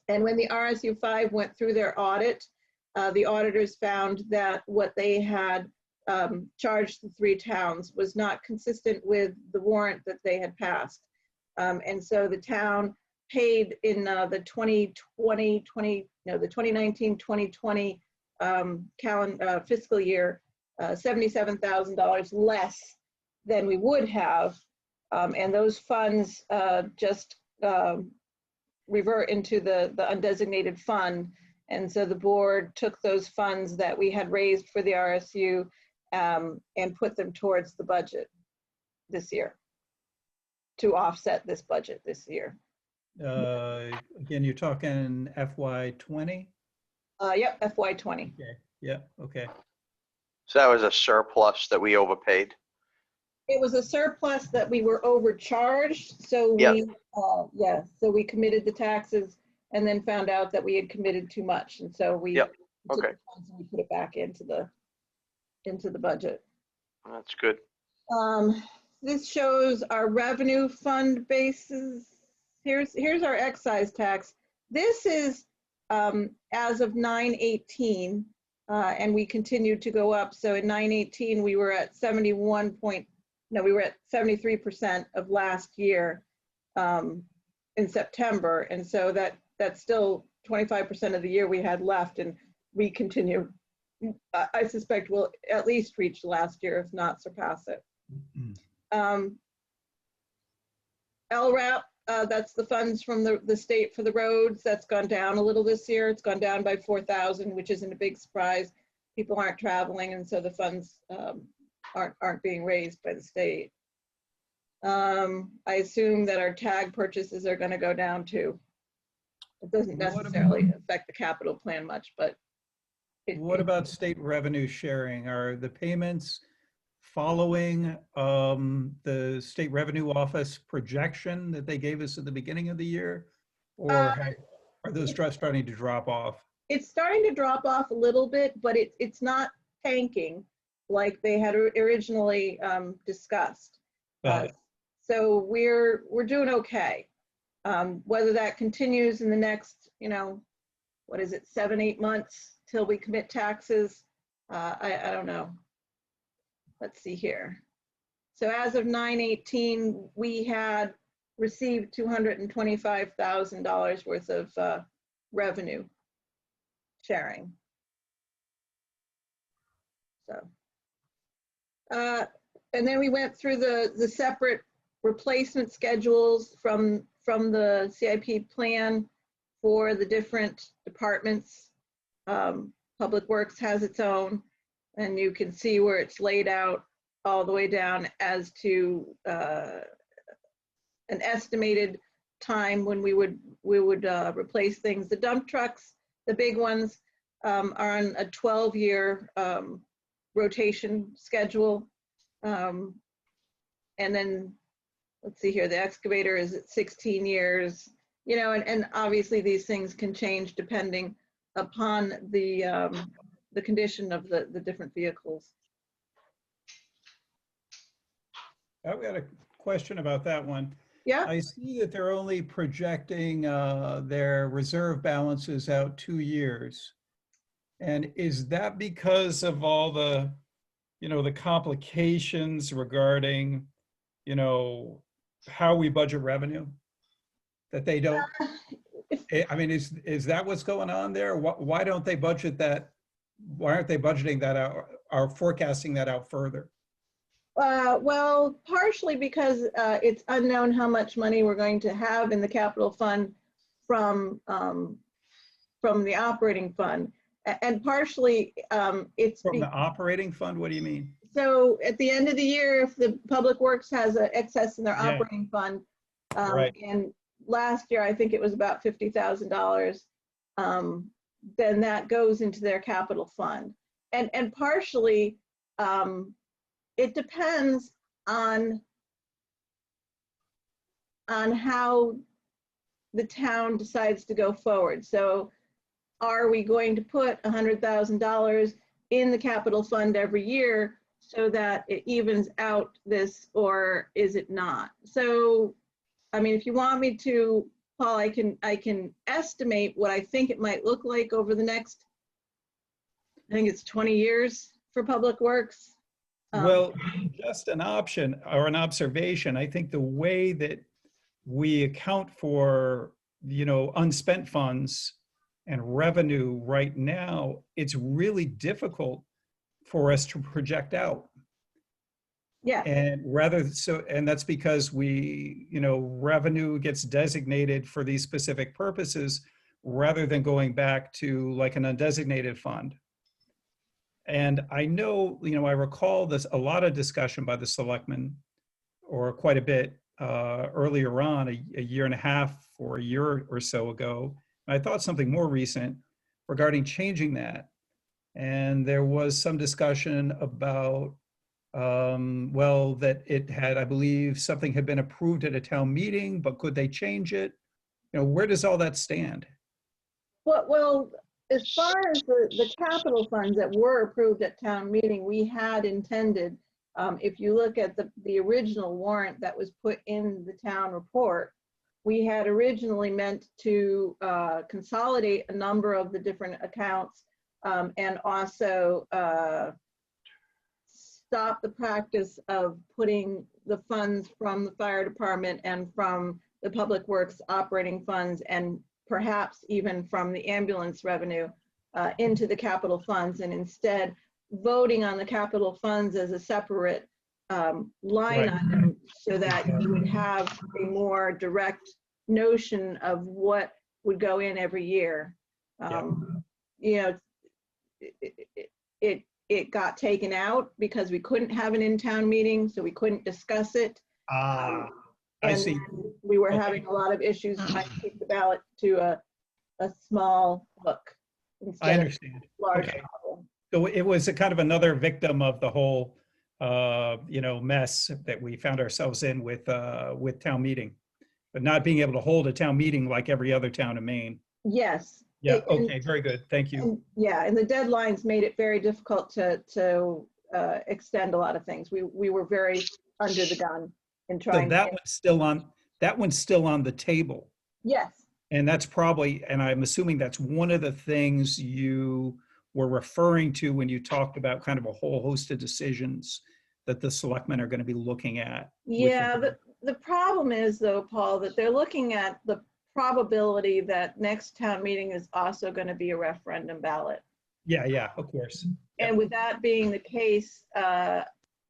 And when the RSU 5 went through their audit, the auditors found that what they had charged the 3 towns was not consistent with the warrant that they had passed. And so the town paid in the 2019-2020 fiscal year $77,000 less than we would have. And those funds just revert into the undesignated fund. And so the board took those funds that we had raised for the RSU and put them towards the budget this year to offset this budget this year. Again, you're talking FY20? Yep, FY20. Okay. Yeah, okay. So that was a surplus that we overpaid. It was a surplus that we were overcharged. So Yep. So we committed the taxes and then found out that we had committed too much. And so we Yep. took Okay. the funds and we put it back into the budget. That's good. This shows our revenue fund bases. Here's our excise tax. This is as of 9/18, and we continued to go up. So in 9/18, we were at 73% of last year in September. And so that's still 25% of the year we had left, and we continue. I suspect we'll at least reach last year, if not surpass it. LRAP, that's the funds from the state for the roads. That's gone down a little this year. It's gone down by 4,000, which isn't a big surprise. People aren't traveling, and so the funds aren't being raised by the state. I assume that our tag purchases are going to go down too. It doesn't necessarily affect the capital plan much, but What about state revenue sharing? Are the payments following the state revenue office projection that they gave us at the beginning of the year? Or are those starting to drop off? It's starting to drop off a little bit, but it's not tanking like they had originally discussed. So we're doing okay. Whether that continues in the next, 7-8 months till we commit taxes, I don't know. Let's see here. So as of 9/18, we had received $225,000 worth of revenue sharing. So, and then we went through the separate replacement schedules from the CIP plan for the different departments. Public Works has its own, and you can see where it's laid out all the way down as to an estimated time when we would replace things. The dump trucks, the big ones, are on a 12-year rotation schedule. And then, let's see here, the excavator is at 16 years, and obviously these things can change depending upon the condition of the different vehicles. I've got a question about that one. Yeah. I see that they're only projecting their reserve balances out 2 years. And is that because of all the, the complications regarding, how we budget revenue? That they don't, I mean, is that what's going on there? Why don't they budget that? Why aren't they budgeting that out or forecasting that out further? Well, partially because it's unknown how much money we're going to have in the capital fund from the operating fund. And partially, it's From the operating fund, what do you mean? so at the end of the year, if the Public Works has an excess in their Yeah. operating fund, Right. and last year, I think it was about $50,000, then that goes into their capital fund. And partially, it depends on how the town decides to go forward. So are we going to put $100,000 in the capital fund every year so that it evens out this, or is it not? So, I mean, if you want me to, Paul, I can estimate what I think it might look like over the next, I think it's 20 years for Public Works. Well, just an option or an observation. I think the way that we account for, unspent funds and revenue right now, it's really difficult for us to project out. Yeah, And that's because revenue gets designated for these specific purposes rather than going back to like an undesignated fund. And I know, I recall this, a lot of discussion by the selectmen, or quite a bit earlier on, a year and a half or a year or so ago. And I thought something more recent regarding changing that. And there was some discussion about, that it had, I believe, something had been approved at a town meeting, but could they change it? Where does all that stand? well, as far as the capital funds that were approved at town meeting, we had intended, if you look at the original warrant that was put in the town report, we had originally meant to consolidate a number of the different accounts, and also stop the practice of putting the funds from the fire department and from the Public Works operating funds, and perhaps even from the ambulance revenue, into the capital funds, and instead voting on the capital funds as a separate line Right. item, so that you would have a more direct notion of what would go in every year. It got taken out because we couldn't have an in-town meeting, so we couldn't discuss it. I And see. then we were Okay. having a lot of issues trying to keep the ballot to a small book I instead of understand. large. Okay. novel. So it was a kind of another victim of the whole, mess that we found ourselves in with town meeting, but not being able to hold a town meeting like every other town in Maine. Yes. Yeah. And- Okay. Very good. Thank you. Yeah, and the deadlines made it very difficult to extend a lot of things. We were very under the gun in So trying to that get, one's still on the table. yes, And that's probably, and I'm assuming that's one of the things you were referring to when you talked about kind of a whole host of decisions that the selectmen are going to be looking at. yeah. The problem is, though, Paul, that they're looking at the probability that next town meeting is also going to be a referendum ballot. Yeah, of course. And with that being the case,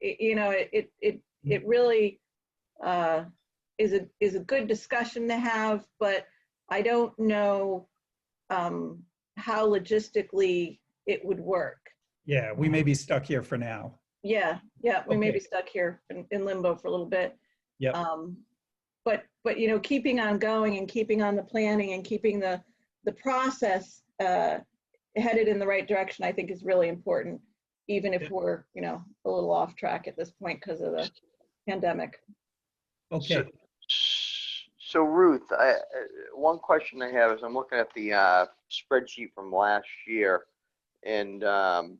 it really is a good discussion to have, but I don't know how logistically it would work. Yeah, we may be stuck here for now. Yeah, we may Okay. be stuck here in limbo for a little bit. Yep. But keeping on going and keeping on the planning and keeping the process headed in the right direction, I think is really important, even if Yeah. we're, a little off track at this point because of the pandemic. Okay. So Ruth, one question I have is I'm looking at the spreadsheet from last year, and the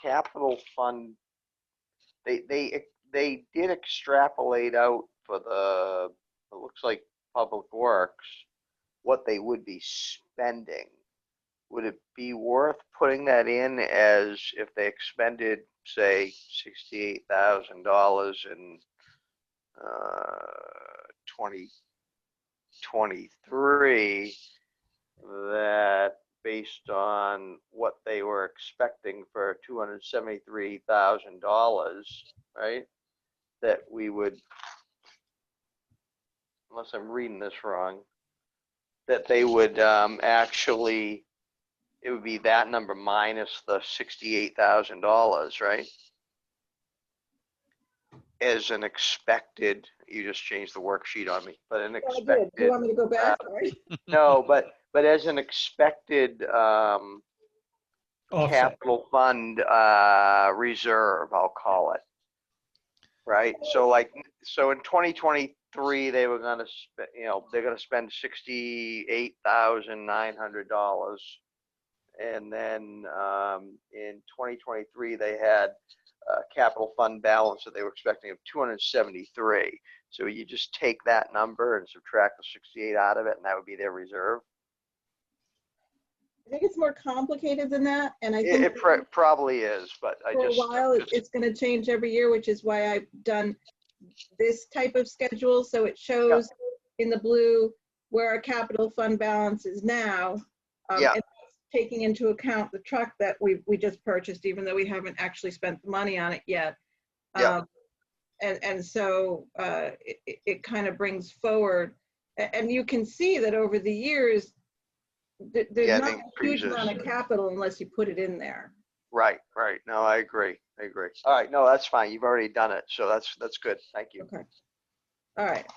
capital fund, they did extrapolate out for it looks like Public Works, what they would be spending. Would it be worth putting that in as if they expended, say, $68,000 in 2023, that based on what they were expecting for $273,000, right? That we would, unless I'm reading this wrong, that they would actually it would be that number minus the $68,000, right? As an expected, you just changed the worksheet on me, but an I did. Do you expected, want me to go back? Sorry. no, but as an expected Offset. capital fund reserve, I'll call it. Right? So so in 2023, they were gonna spend, they're gonna spend $68,900. And then in 2023, they had a capital fund balance that they were expecting of 273. So you just take that number and subtract the 68 out of it, and that would be their reserve. I think it's more complicated than that, and I think It probably is, but for a while it's going to change every year, which is why I've done this type of schedule. So it shows in the blue where our capital fund balance is now, Yeah. and taking into account the truck that we just purchased, even though we haven't actually spent the money on it yet. Yeah. And so it kind of brings forward, and you can see that over the years, there's not a huge amount of capital unless you put it in there. Right. No, I agree. All right, no, that's fine. You've already done it, so that's good. Thank you. Okay. All right.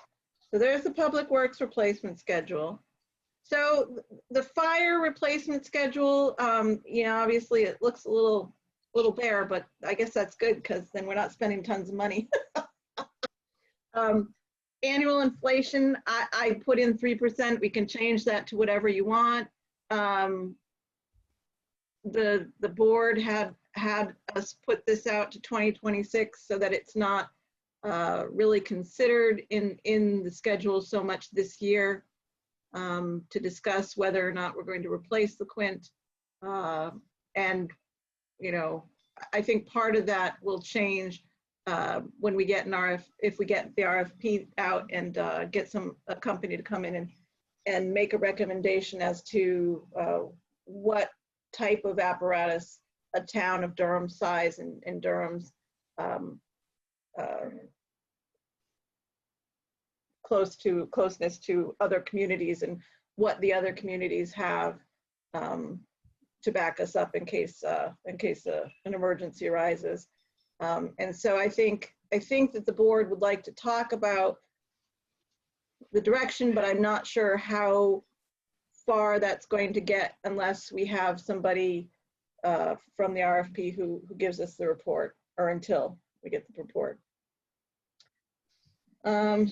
So there's the Public Works replacement schedule. So the fire replacement schedule, obviously it looks a little bare, but I guess that's good because then we're not spending tons of money. Annual inflation, I put in 3%. We can change that to whatever you want. The board had us put this out to 2026 so that it's not really considered in the schedule so much this year, to discuss whether or not we're going to replace the Quint. And, I think part of that will change when we get if we get the RFP out and get a company to come in and make a recommendation as to what type of apparatus a town of Durham's size and Durham's closeness to other communities and what the other communities have to back us up in case an emergency arises. And so I think that the board would like to talk about the direction, but I'm not sure how far that's going to get unless we have somebody from the RFP who gives us the report, or until we get the report. And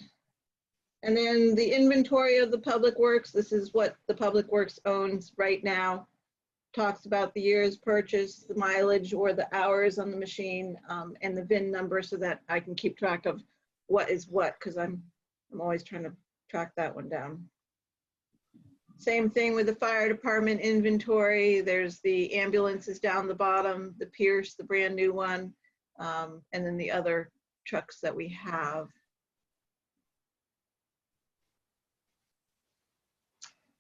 then the inventory of the Public Works, this is what the Public Works owns right now. Talks about the year's purchase, the mileage or the hours on the machine, and the VIN number so that I can keep track of what is what, because I'm always trying to track that one down. Same thing with the fire department inventory. There's the ambulances down the bottom, the Pierce, the brand new one, and then the other trucks that we have.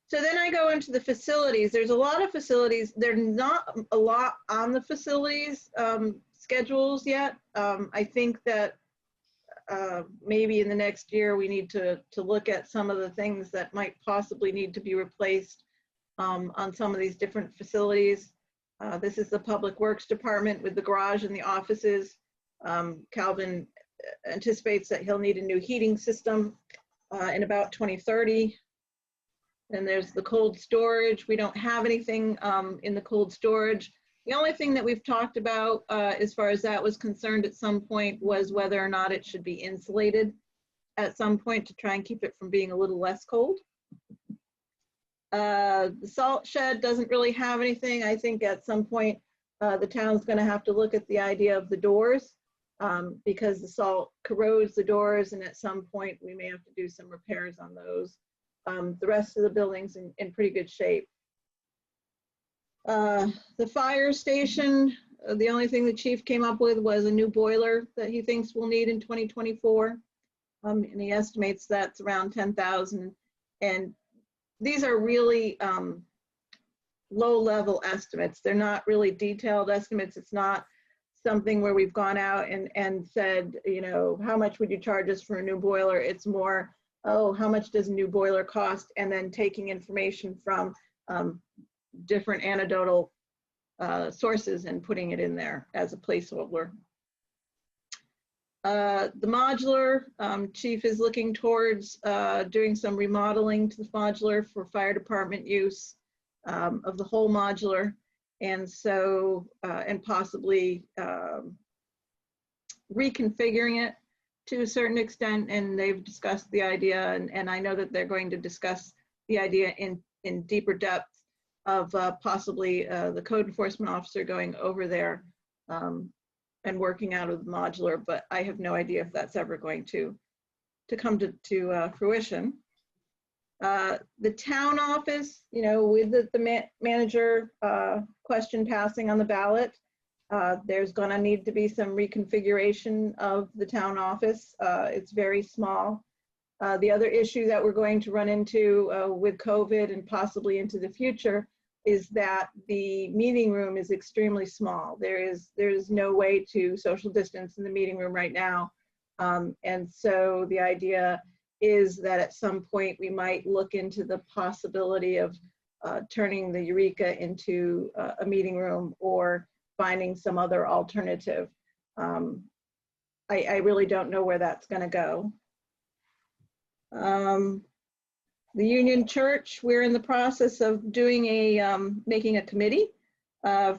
So then I go into the facilities. There's a lot of facilities. There's not a lot on the facilities schedules yet. I think that maybe in the next year we need to look at some of the things that might possibly need to be replaced on some of these different facilities. This is the Public Works Department with the garage and the offices. Calvin anticipates that he'll need a new heating system in about 2030. And there's the cold storage. We don't have anything in the cold storage. The only thing that we've talked about as far as that was concerned at some point was whether or not it should be insulated at some point to try and keep it from being a little less cold. The salt shed doesn't really have anything. I think at some point the town's going to have to look at the idea of the doors because the salt corrodes the doors, and at some point we may have to do some repairs on those. The rest of the building's in pretty good shape. The fire station, the only thing the chief came up with was a new boiler that he thinks we'll need in 2024. And he estimates that's around 10,000. And these are really low-level estimates. They're not really detailed estimates. It's not something where we've gone out and said, how much would you charge us for a new boiler? It's more, oh, how much does a new boiler cost? And then taking information from different anecdotal sources and putting it in there as a placeholder. The modular, Chief is looking towards doing some remodeling to the modular for fire department use of the whole modular. And so, and possibly reconfiguring it to a certain extent. And they've discussed the idea, and I know that they're going to discuss the idea in deeper depth of possibly the code enforcement officer going over there and working out of the modular, but I have no idea if that's ever going to come to fruition. The town office, you know, with the manager question passing on the ballot, there's gonna need to be some reconfiguration of the town office. It's very small. The other issue that we're going to run into with COVID and possibly into the future is that the meeting room is extremely small. There is no way to social distance in the meeting room right now. And so the idea is that at some point we might look into the possibility of turning the Eureka into a meeting room or finding some other alternative. I really don't know where that's gonna go. The Union Church, we're in the process of doing making a committee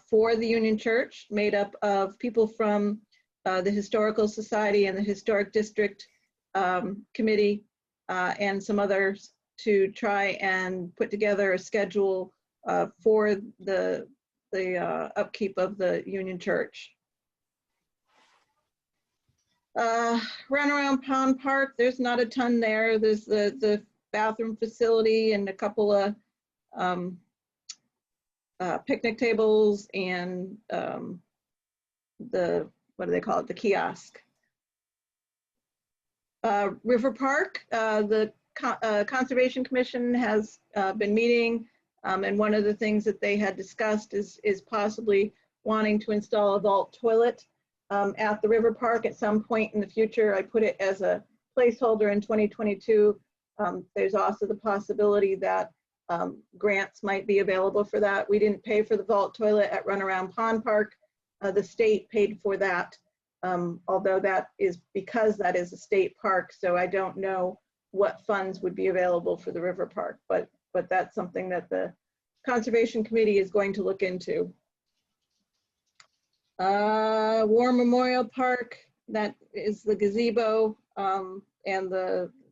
for the Union Church made up of people from the Historical Society and the Historic District Committee and some others to try and put together a schedule for the upkeep of the Union Church. Runaround Pond Park, there's not a ton there. There's the bathroom facility and a couple of picnic tables and what do they call it? The kiosk. River Park, the Conservation Commission has been meeting, and one of the things that they had discussed is possibly wanting to install a vault toilet at the River Park at some point in the future. I put it as a placeholder in 2022. There's also the possibility that grants might be available for that. We didn't pay for the vault toilet at Runaround Pond Park. The state paid for that, although that is because that is a state park. So I don't know what funds would be available for the River Park, but that's something that the Conservation Committee is going to look into. War Memorial Park, that is the gazebo and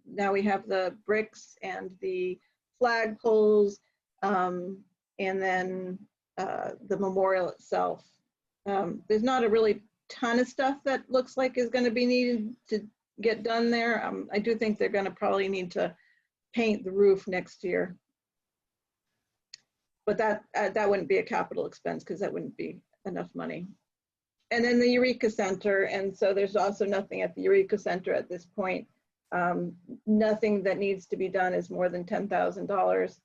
now we have the bricks and the flag poles and then the memorial itself. There's not a really ton of stuff that looks like is going to be needed to get done there. I do think they're going to probably need to paint the roof next year. But that wouldn't be a capital expense because that wouldn't be enough money. And then the Eureka Center, and so there's also nothing at the Eureka Center at this point. Nothing that needs to be done is more than $10,000.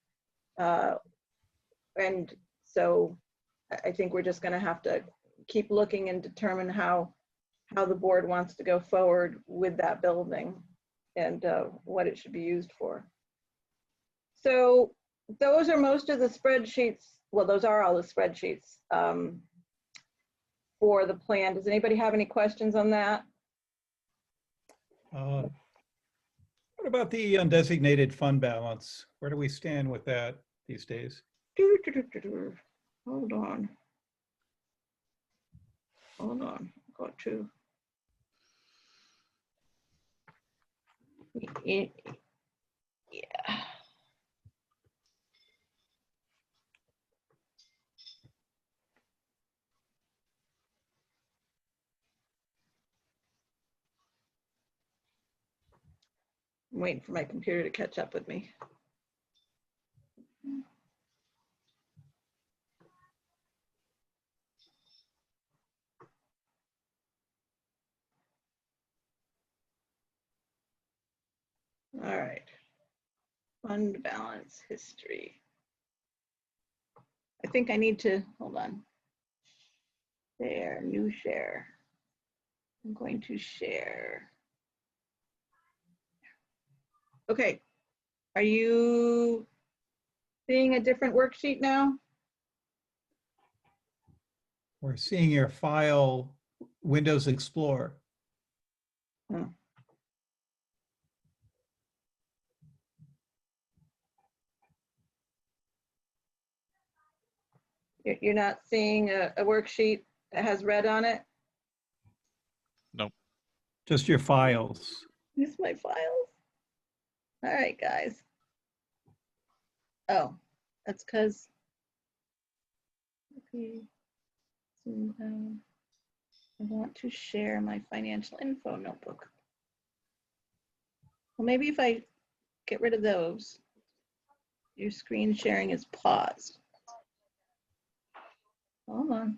And so I think we're just gonna have to keep looking and determine how the board wants to go forward with that building and what it should be used for. So those are most of the spreadsheets. Well, those are all the spreadsheets for the plan. Does anybody have any questions on that? What about the undesignated fund balance? Where do we stand with that these days? Hold on. Got to. Yeah. I'm waiting for my computer to catch up with me. All right. Fund balance history. I think I need to, hold on. Share, new share. I'm going to share. Okay, are you seeing a different worksheet now? We're seeing your file, Windows Explorer. You're not seeing a worksheet that has red on it? Just your files. Here's my files. All right, guys. Oh, that's because. Okay. I want to share my financial info notebook. Well, maybe if I get rid of those, your screen sharing is paused. Hold on.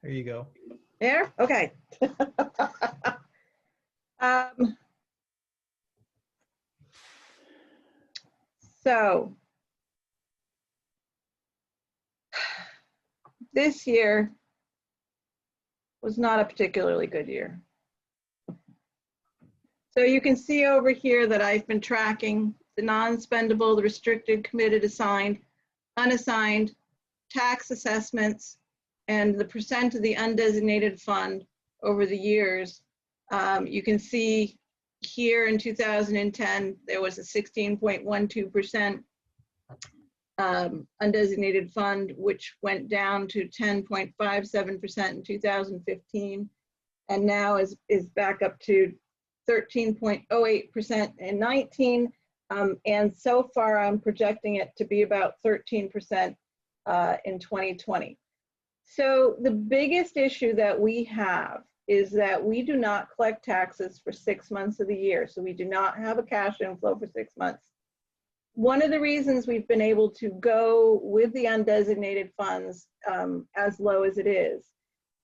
There you go. There? Okay. So this year was not a particularly good year. So you can see over here that I've been tracking the non-spendable, the restricted, committed, assigned, unassigned, tax assessments, and the percent of the undesignated fund over the years. You can see here in 2010, there was a 16.12% undesignated fund, which went down to 10.57% in 2015, and now is back up to 13.08% in 19. And so far, I'm projecting it to be about 13% in 2020. So the biggest issue that we have is that we do not collect taxes for 6 months of the year. So we do not have a cash inflow for 6 months. One of the reasons we've been able to go with the undesignated funds as low as it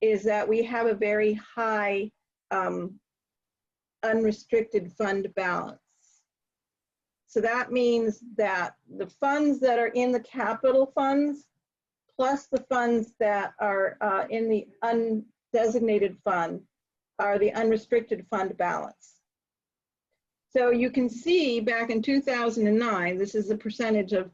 is that we have a very high unrestricted fund balance. So that means that the funds that are in the capital funds plus the funds that are in the undesignated fund are the unrestricted fund balance. So you can see back in 2009, this is the percentage of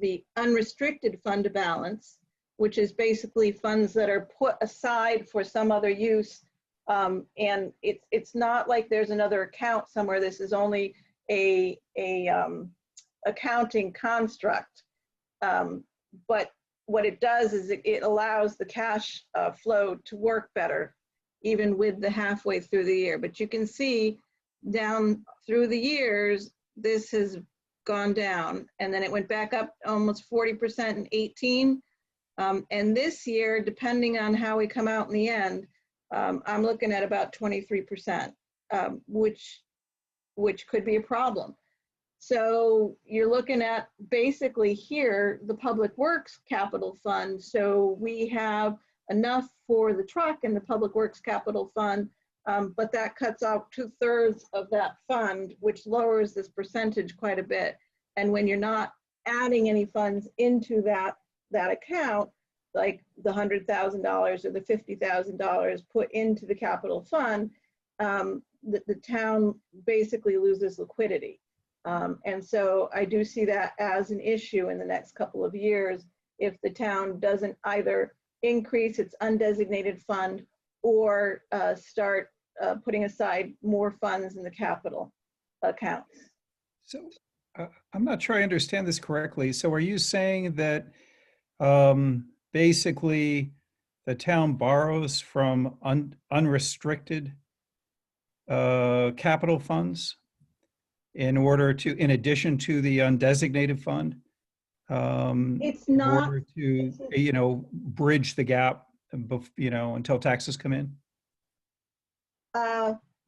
the unrestricted fund balance, which is basically funds that are put aside for some other use. And it's not like there's another account somewhere. This is only a accounting construct. But what it does is it allows the cash flow to work better, even with the halfway through the year. But you can see down through the years, this has gone down, and then it went back up almost 40% in 18. And this year, depending on how we come out in the end, I'm looking at about 23%, which could be a problem. So you're looking at basically here, the Public Works Capital Fund. So we have enough for the truck in the Public Works Capital Fund, but that cuts out 2/3 of that fund, which lowers this percentage quite a bit. And when you're not adding any funds into that account, like the $100,000 or the $50,000 put into the capital fund, the town basically loses liquidity. And so I do see that as an issue in the next couple of years if the town doesn't either increase its undesignated fund or start putting aside more funds in the capital accounts. So I'm not sure I understand this correctly. So are you saying that basically the town borrows from unrestricted capital funds in order to, in addition to the undesignated fund? It's in not, order to, bridge the gap, until taxes come in?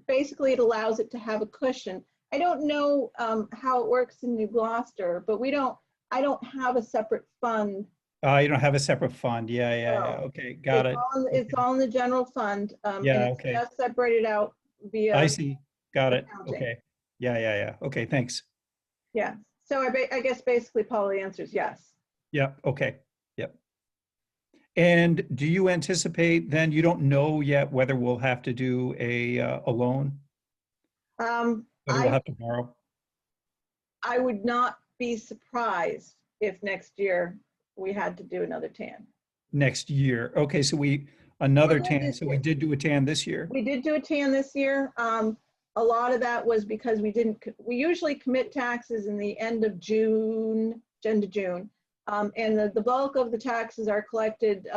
basically it allows it to have a cushion. I don't know how it works in New Gloucester, but I don't have a separate fund. You don't have a separate fund. Yeah. Okay, got it. It's all in the general fund. Yeah, and okay. it's just separated out via. I see. Got it. accounting. Okay. Yeah. Okay, thanks. Yeah. So I guess basically Paul, the answer is yes. Yep. Okay. Yep. And do you anticipate then, you don't know yet whether we'll have to do a loan? Whether we'll have to borrow? I would not be surprised if next year we had to do another TAN. Next year. Okay, so another We're good TAN. this So we year. did do a TAN this year. We did do a TAN this year. A lot of that was because we usually commit taxes in the end of June. And the bulk of the taxes are collected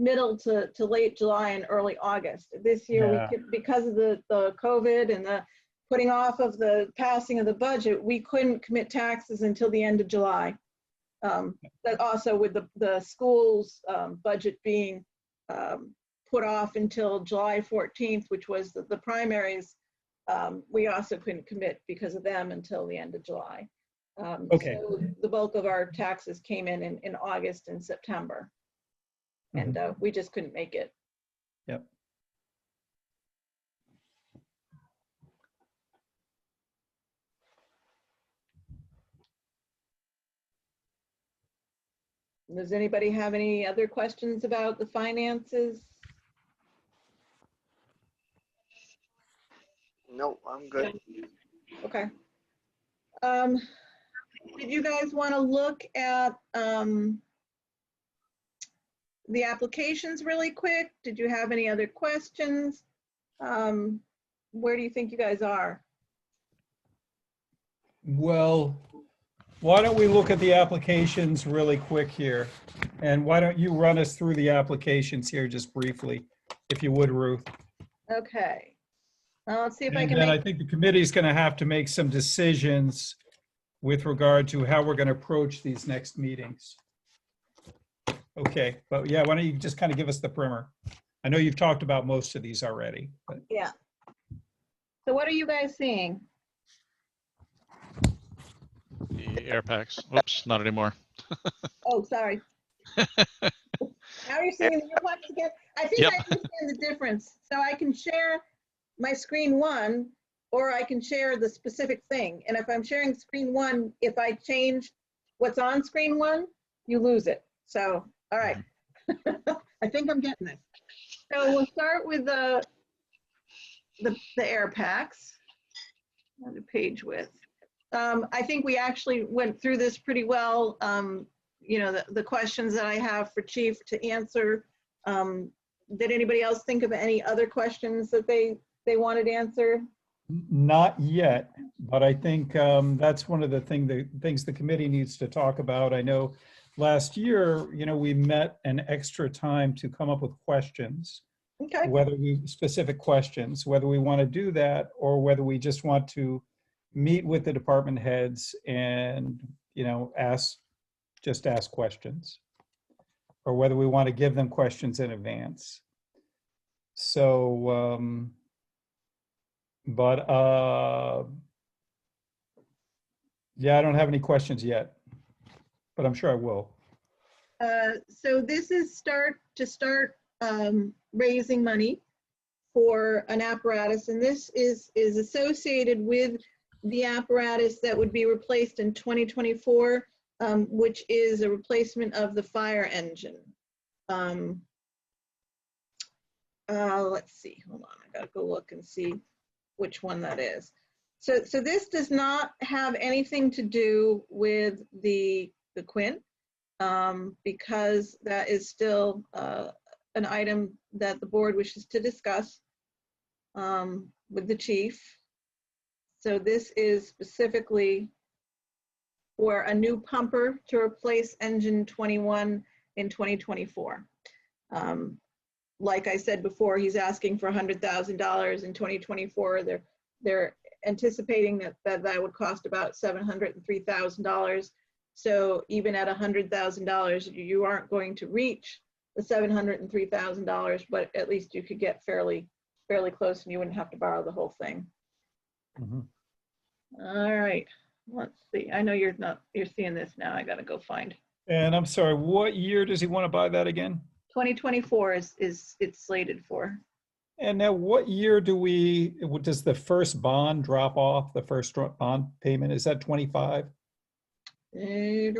middle to late July and early August. This year, Yeah. because of the COVID and the putting off of the passing of the budget, we couldn't commit taxes until the end of July. But also with the schools budget being put off until July 14th, which was the primaries, we also couldn't commit because of them until the end of July. Okay. So the bulk of our taxes came in August and September. And we just couldn't make it. Yep. Does anybody have any other questions about the finances? No, I'm good. Okay. Did you guys want to look at the applications really quick? Did you have any other questions? Where do you think you guys are? Well, why don't we look at the applications really quick here? And why don't you run us through the applications here just briefly, if you would, Ruth? Okay. Let's see if I And can then I make, think the committee's going to have to make some decisions with regard to how we're going to approach these next meetings. Okay, but yeah, why don't you just kind of give us the primer? I know you've talked about most of these already, but yeah. So what are you guys seeing? The air packs. Oops, not anymore. Oh, sorry. Now you're seeing the earplugs again? I think Yep. I understand the difference. So I can share my screen one, or I can share the specific thing. And if I'm sharing screen one, if I change what's on screen one, you lose it. So, all right. I think I'm getting this. So we'll start with the air packs. The page width. I think we actually went through this pretty well. You know, the questions that I have for Chief to answer. Did anybody else think of any other questions that they wanted answered? not yet. But I think that's one of the things the committee needs to talk about. I know last year, we met an extra time to come up with questions. Okay. Specific questions, whether we want to do that or whether we just want to meet with the department heads and, ask questions, or whether we want to give them questions in advance. So, yeah, I don't have any questions yet, but I'm sure I will. So this is to start raising money for an apparatus, and this is associated with the apparatus that would be replaced in 2024, which is a replacement of the fire engine. Let's see, hold on, I gotta go look and see which one that is. So this does not have anything to do with the Quint, because that is still an item that the board wishes to discuss with the chief. So this is specifically for a new pumper to replace engine 21 in 2024. Like I said before, he's asking for $100,000 in 2024. They're anticipating that would cost about $703,000. So even at $100,000, you aren't going to reach the $703,000, but at least you could get fairly close and you wouldn't have to borrow the whole thing. Mhm. All right, let's see. I know you're seeing this now. I gotta go find. And I'm sorry, what year does he want to buy that again? 2024 is it's slated for. And now what year does the first bond drop off, the first bond payment? Is that 25? Hold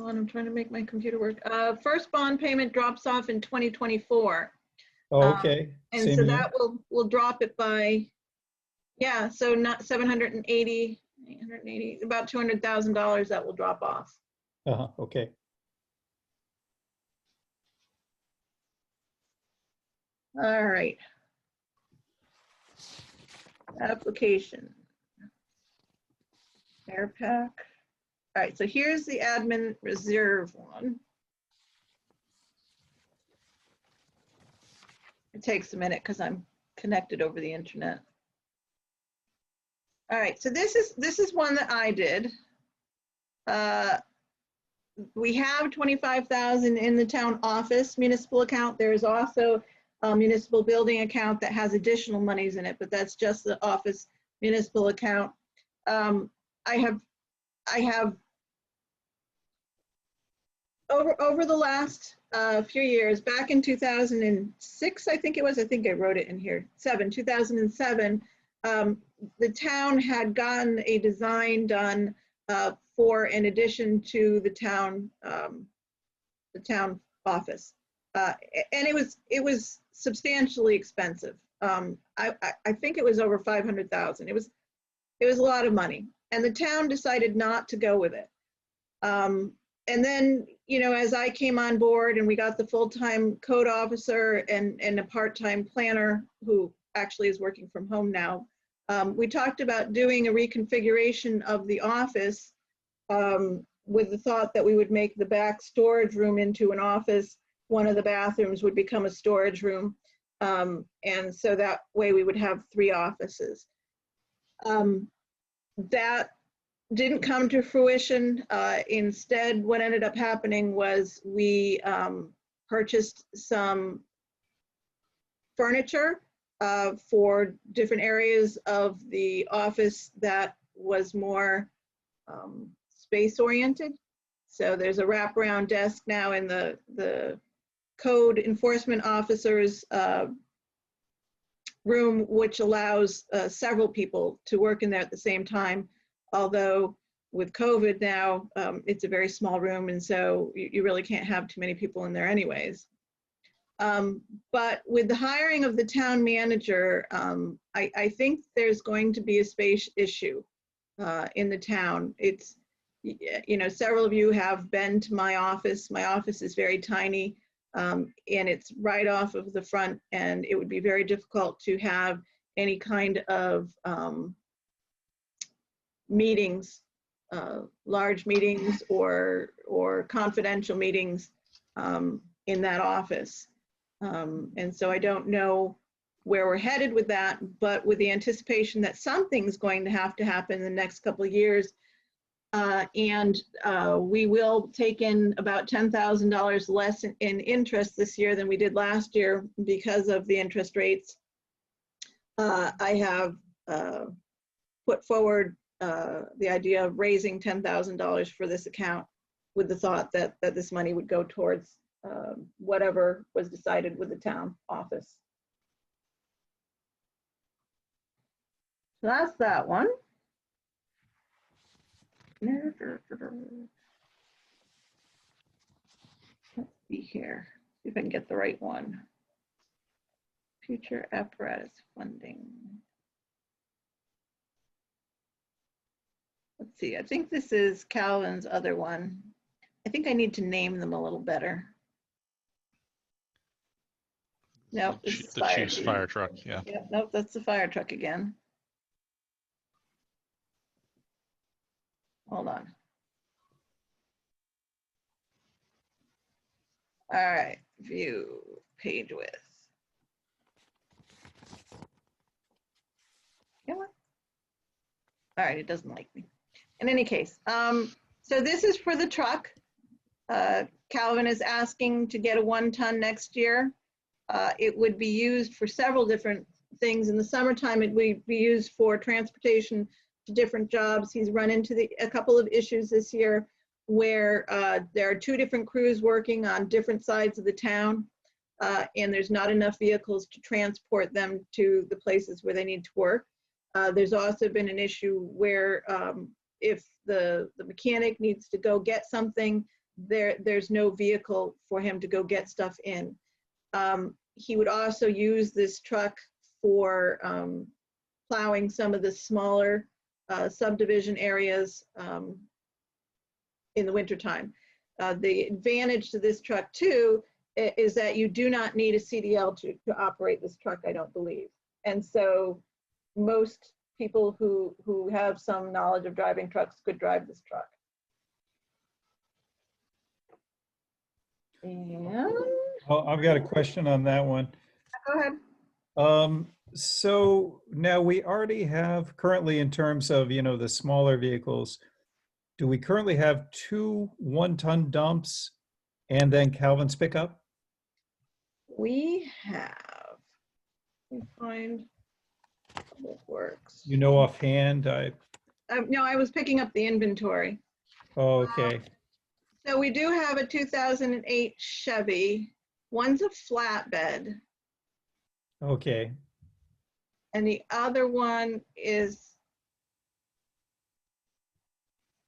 on, I'm trying to make my computer work. First bond payment drops off in 2024. Oh, okay. And Same so year? that will drop it by Yeah, so not 780, 880, about $200,000 that will drop off. Okay. All right. Application. Air pack. All right, so here's the admin reserve one. It takes a minute because I'm connected over the internet. All right, so this is one that I did. We have 25,000 in the town office municipal account. There is also a municipal building account that has additional monies in it, but that's just the office municipal account. I have over the last few years, back in 2006, I think it was, I think I wrote it in here, 2007, the town had gotten a design done for an addition to the town office. And it was substantially expensive. I think it was over 500,000. It was a lot of money, and the town decided not to go with it. And then, you know, as I came on board and we got the full-time code officer and a part-time planner who actually is working from home now, we talked about doing a reconfiguration of the office with the thought that we would make the back storage room into an office. One of the bathrooms would become a storage room. And so that way we would have 3 offices. That didn't come to fruition. Instead, what ended up happening was we purchased some furniture for different areas of the office that was more space oriented. So there's a wraparound desk now in the code enforcement officer's room, which allows several people to work in there at the same time. Although with COVID now, it's a very small room, and so you really can't have too many people in there anyways. But with the hiring of the town manager, I think there's going to be a space issue in the town. It's, you know, several of you have been to my office. My office is very tiny, and it's right off of the front, and it would be very difficult to have any kind of meetings, large meetings or confidential meetings in that office. And so I don't know where we're headed with that, but with the anticipation that something's going to have to happen in the next couple of years, and we will take in about $10,000 less in interest this year than we did last year because of the interest rates. I have put forward the idea of raising $10,000 for this account with the thought that this money would go towards whatever was decided with the town office. So that's that one. Let's see here, see if I can get the right one. Future apparatus funding. Let's see, I think this is Calvin's other one. I think I need to name them a little better. Nope, this is The chief's fire truck, yeah. Yep, nope, that's the fire truck again. Hold on. All right, view page width. Come on. All right, it doesn't like me. In any case, so this is for the truck. Calvin is asking to get a 1-ton next year. It would be used for several different things. In the summertime, it would be used for transportation to different jobs. He's run into a couple of issues this year where there are 2 different crews working on different sides of the town, and there's not enough vehicles to transport them to the places where they need to work. There's also been an issue where if the mechanic needs to go get something, there's no vehicle for him to go get stuff in. He would also use this truck for plowing some of the smaller subdivision areas in the wintertime. The advantage to this truck too is that you do not need a CDL to operate this truck, I don't believe. And so most people who have some knowledge of driving trucks could drive this truck. And Oh, I've got a question on that one. go ahead. So now we already have currently, in terms of, the smaller vehicles, do we currently have 2 1-ton dumps and then Calvin's pickup? We have, let me find Public Works. Offhand, No, I was picking up the inventory. oh, okay. So we do have a 2008 Chevy. One's a flatbed, Okay. and the other one is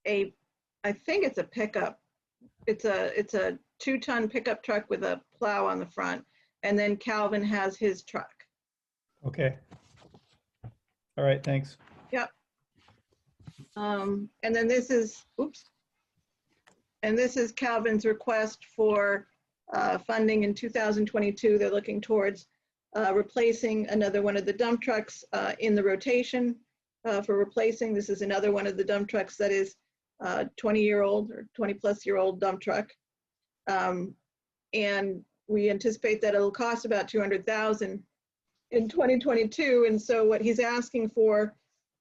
I think it's a pickup. It's a 2-ton pickup truck with a plow on the front, and then Calvin has his truck. Okay. All right, thanks. Yep. And then this is, oops. And this is Calvin's request for funding in 2022. They're looking towards replacing another one of the dump trucks in the rotation for replacing. This is another one of the dump trucks that is 20-year-old or 20-plus-year-old dump truck. And we anticipate that it'll cost about $200,000 in 2022. And so what he's asking for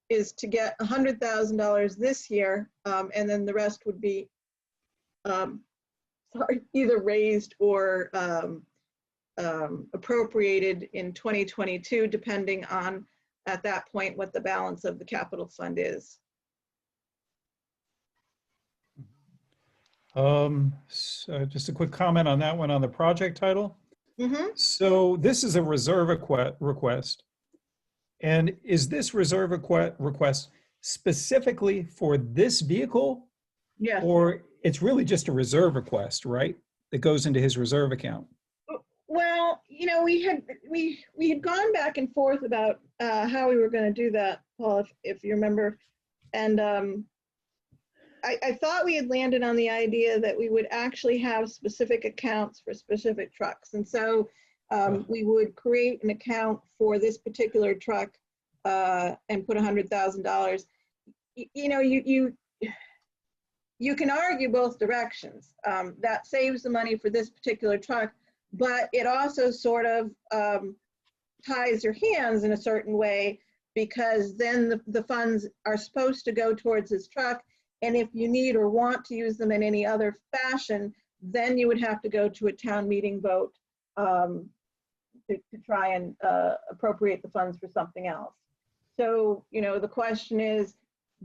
is to get $100,000 this year, and then the rest would be either raised or appropriated in 2022, depending on, at that point, what the balance of the capital fund is. So just a quick comment on that one, on the project title. Mm-hmm. So this is a reserve request. And is this reserve request specifically for this vehicle? Yes. Or it's really just a reserve request, right? That goes into his reserve account? Well, we had gone back and forth about how we were going to do that, Paul, if you remember. And I thought we had landed on the idea that we would actually have specific accounts for specific trucks. And so we would create an account for this particular truck and put $100,000. You can argue both directions. That saves the money for this particular truck, but it also sort of ties your hands in a certain way, because then the funds are supposed to go towards this truck. And if you need or want to use them in any other fashion, then you would have to go to a town meeting vote to try and appropriate the funds for something else. So, the question is,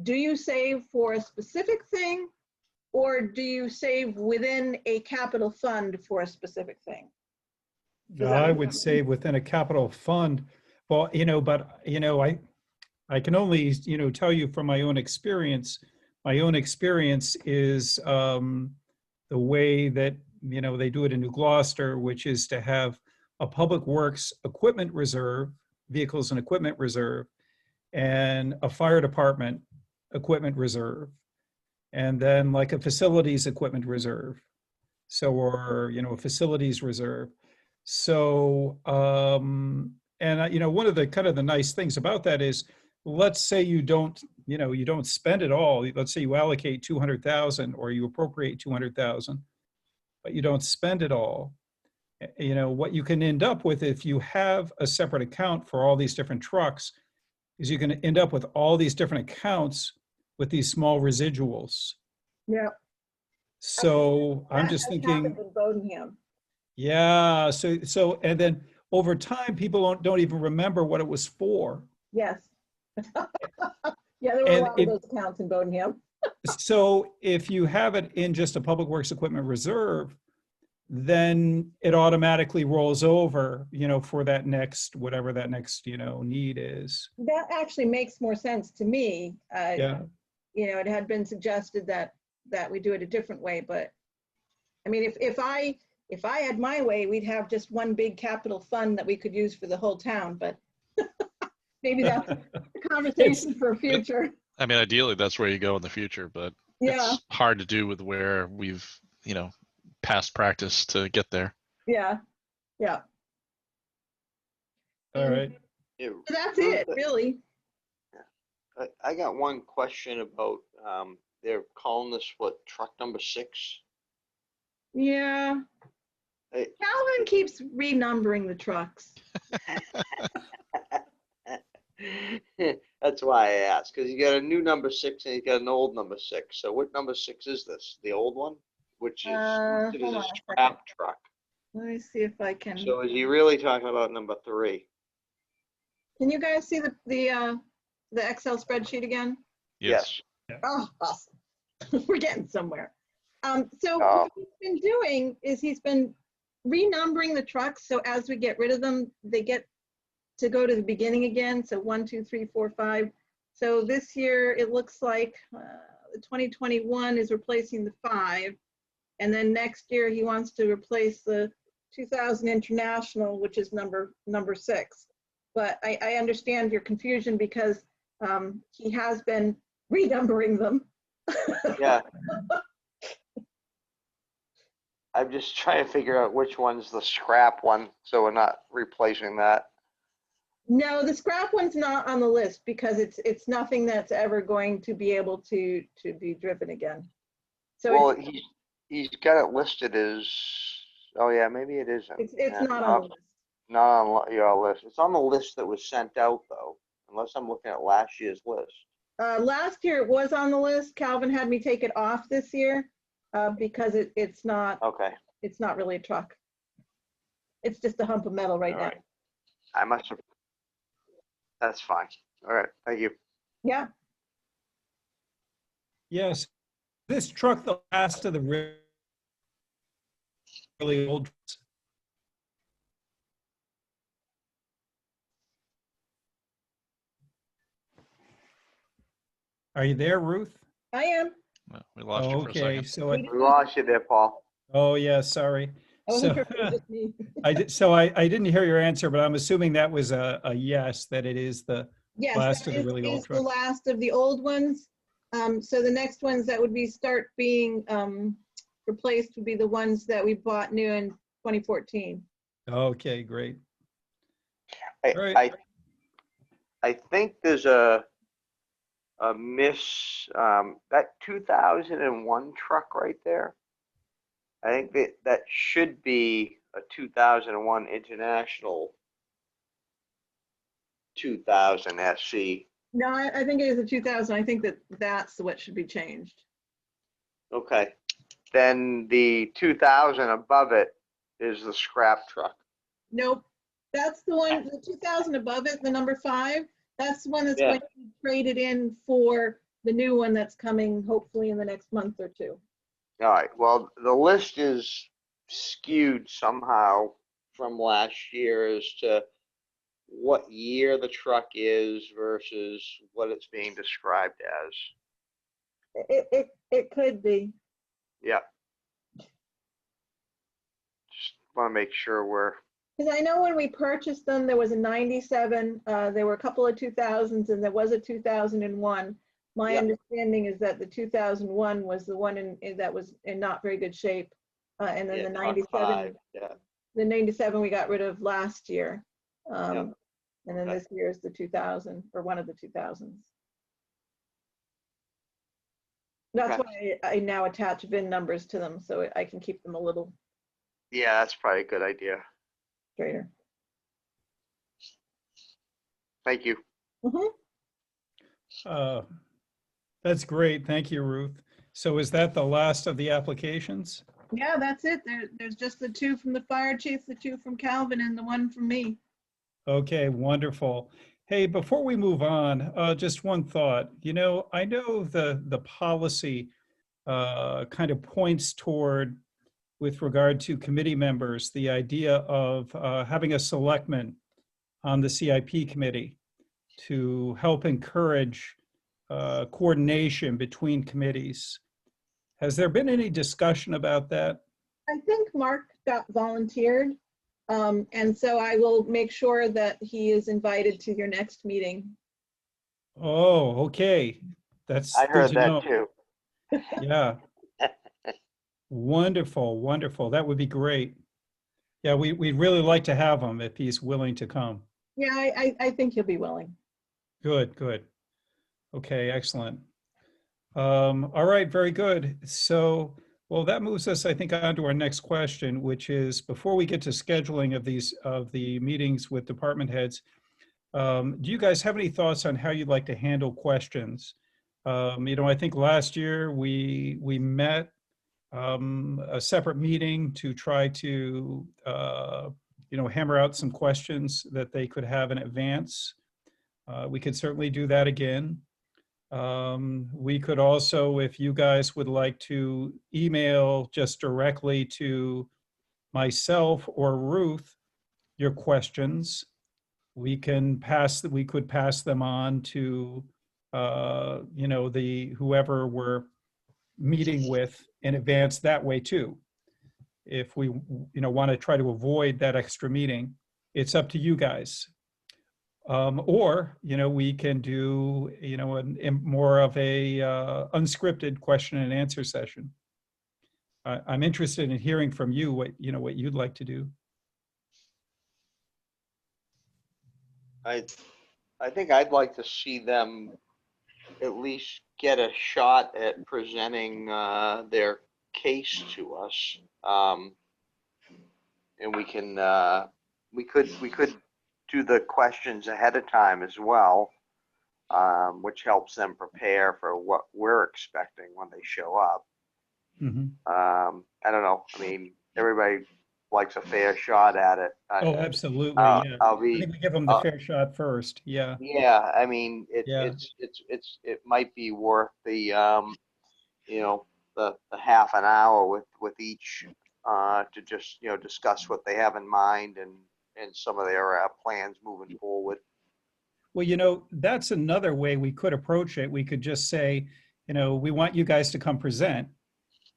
do you save for a specific thing, or do you save within a capital fund for a specific thing? I would save within a capital fund. Well, I can only, tell you from my own experience. My own experience is the way that, they do it in New Gloucester, which is to have a public works equipment reserve, vehicles and equipment reserve, and a fire department equipment reserve, and then like a facilities equipment reserve. So, or, a facilities reserve. So, and one of the kind of the nice things about that is, let's say you don't spend it all. Let's say you allocate 200,000 or you appropriate 200,000, but you don't spend it all. What you can end up with, if you have a separate account for all these different trucks, is you can end up with all these different accounts with these small residuals. Yeah. So I'm just thinking, in Bodenham. yeah. So, and then over time, people don't even remember what it was for. Yes. Yeah, there were a lot of those accounts in Bodenham. So if you have it in just a public works equipment reserve, then it automatically rolls over, for that next, whatever that next, need is. That actually makes more sense to me. Yeah. It had been suggested that we do it a different way, but I mean, if I had my way, we'd have just one big capital fund that we could use for the whole town, but maybe that's a conversation for a future. I mean, ideally, that's where you go in the future, but Yeah, it's hard to do with where we've, past practice to get there. yeah, yeah. All right. Yeah, So that's Ruth, it, really. I got one question about, they're calling this what, truck number 6? Yeah. Hey. Calvin keeps renumbering the trucks. That's why I asked, because you got a new number 6 and you got an old number 6. So what number 6 is this? The old one, which is listed as Hold a on a second. scrap truck. Let me see if I can. So is he really talking about number 3? Can you guys see the Excel spreadsheet again? Yes. Oh, awesome. We're getting somewhere. So Oh. what he's been doing is he's been renumbering the trucks. So as we get rid of them, they get to go to the beginning again. So 1, 2, 3, 4, 5. So this year it looks like the 2021 is replacing the 5. And then next year he wants to replace the 2000 International, which is number 6. But I understand your confusion because he has been renumbering them. Yeah. I'm just trying to figure out which one's the scrap one, so we're not replacing that. No, the scrap one's not on the list because it's nothing that's ever going to be able to be driven again. So Well, he's got it listed as, oh yeah, maybe it isn't. it's Yeah, not on the list. Not on your list. It's on the list that was sent out though, unless I'm looking at last year's list. Last year it was on the list. Calvin had me take it off this year because it's not Okay, really a truck. It's just a hump of metal right all now. right. I must have, that's fine. All right, thank you. Yeah. Yes. This truck, the last of the really old trucks. Are you there, Ruth? I am. Well, we lost you for a Okay, second. so We lost you there, Paul. oh yeah, sorry. I wasn't So sure if it was just me. I didn't hear your answer, but I'm assuming that was a yes, that it is the Yes, last that of the really old is the trucks. last of the old ones. So the next ones that would be start being replaced would be the ones that we bought new in 2014. Okay, great. I, All right. I think there's a that 2001 truck right there. I think that should be a 2001 International 2000 SC. No, I think it is a 2000. I think that's what should be changed. Okay. Then the 2000 above it is the scrap truck. Nope. That's the one, the 2000 above it, the number 5. That's the one that's Yeah. going to be traded in for the new one that's coming hopefully in the next month or 2. All right. Well, the list is skewed somehow from last year as to what year the truck is versus what it's being described as. It could be. Yeah. Just want to make sure we're, Because I know when we purchased them, there was a 97, there were a couple of 2000s, and there was a 2001. My Yep. understanding is that the 2001 was the one that was in not very good shape. And then yeah, the truck 97, 5. Yeah. the 97 we got rid of last year. Yep. And then Okay. this year is the 2000 or one of the 2000s. That's Okay. why I now attach VIN numbers to them so I can keep them a little Yeah, that's probably a good idea. straighter. Thank you. Mhm. That's great. Thank you, Ruth. So is that the last of the applications? Yeah, that's it. There's just the 2 from the fire chief, the 2 from Calvin, and the 1 from me. Okay, wonderful. Hey, before we move on, just one thought. I know the policy kind of points toward, with regard to committee members, the idea of having a selectman on the CIP committee to help encourage coordination between committees. Has there been any discussion about that? I think Mark got volunteered. And so I will make sure that he is invited to your next meeting. Oh, okay. That's I good heard to that know. too. Yeah. Wonderful, wonderful. That would be great. Yeah, we'd really like to have him if he's willing to come. Yeah, I think he'll be willing. Good, good. Okay, excellent. All right, very good. So, well, that moves us, I think, on to our next question, which is before we get to scheduling of the meetings with department heads, do you guys have any thoughts on how you'd like to handle questions? I think last year we met a separate meeting to try to hammer out some questions that they could have in advance. We could certainly do that again. We could also, if you guys would like to email just directly to myself or Ruth your questions, we could pass them on to whoever we're meeting with in advance that way too. If we want to try to avoid that extra meeting, it's up to you guys. Or we can do more of a unscripted question and answer session. I'm interested in hearing from you what you'd like to do. I think I'd like to see them at least get a shot at presenting their case to us. And we could do the questions ahead of time as well, which helps them prepare for what we're expecting when they show up. Mm-hmm. I don't know. I mean, everybody likes a fair shot at it. Oh, absolutely. Yeah. I'll I be. think we give them the fair shot first. Yeah. Yeah, I mean, Yeah. it might be worth the the half an hour with each to just discuss what they have in mind and some of their plans moving forward. Well, that's another way we could approach it. We could just say, we want you guys to come present.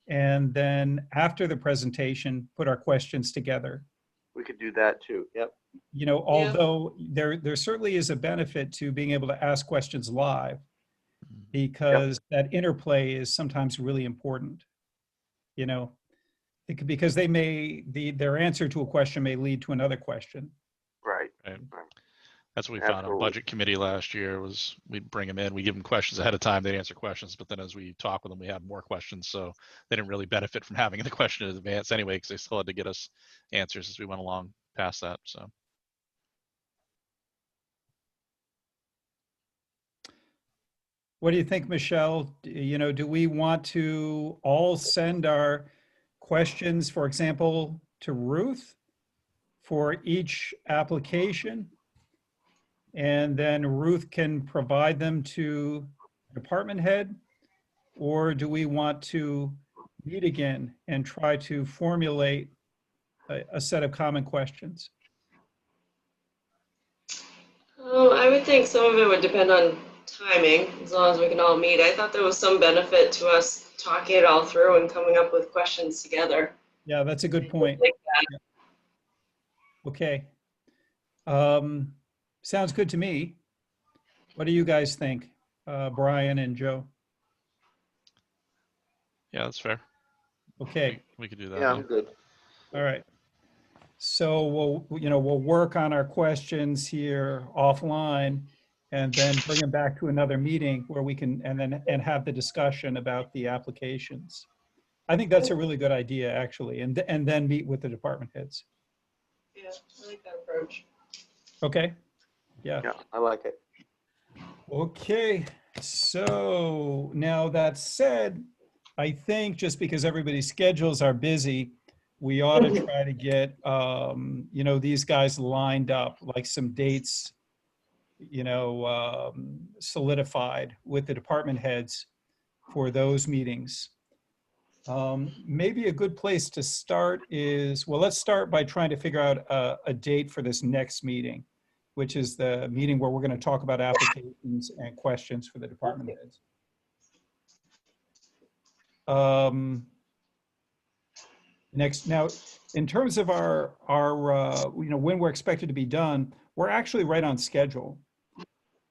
And then after the presentation, put our questions together. We could do that too. Yep. Although there certainly is a benefit to being able to ask questions live, because that interplay is sometimes really important. Because their answer to a question may lead to another question. Right. Right. That's what we found on budget committee last year was we'd bring them in, we give them questions ahead of time, they'd answer questions, but then as we talk with them, we had more questions. So they didn't really benefit from having the question in advance anyway, because they still had to get us answers as we went along past that. So. What do you think, Michelle? Do we want to all send our questions, for example, to Ruth for each application? And then Ruth can provide them to department head? Or do we want to meet again and try to formulate a set of common questions? I would think some of it would depend on timing, as long as we can all meet. I thought there was some benefit to us talking it all through and coming up with questions together. Yeah, that's a good point. Yeah. Okay. Sounds good to me. What do you guys think, Brian and Joe? Yeah, that's fair. Okay. We could do that. Yeah, I'm good. All right. So we'll work on our questions here offline and then bring them back to another meeting where we can and have the discussion about the applications. I think that's a really good idea, actually, and then meet with the department heads. Yeah, I like that approach. Okay. Yeah. Yeah, I like it. Okay. So now that said, I think just because everybody's schedules are busy, we ought to try to get, these guys lined up, like some dates, solidified with the department heads for those meetings. Maybe a good place to start is, well, let's start by trying to figure out a date for this next meeting, which is the meeting where we're going to talk about applications and questions for the department heads. Next, now, in terms of our when we're expected to be done, we're actually right on schedule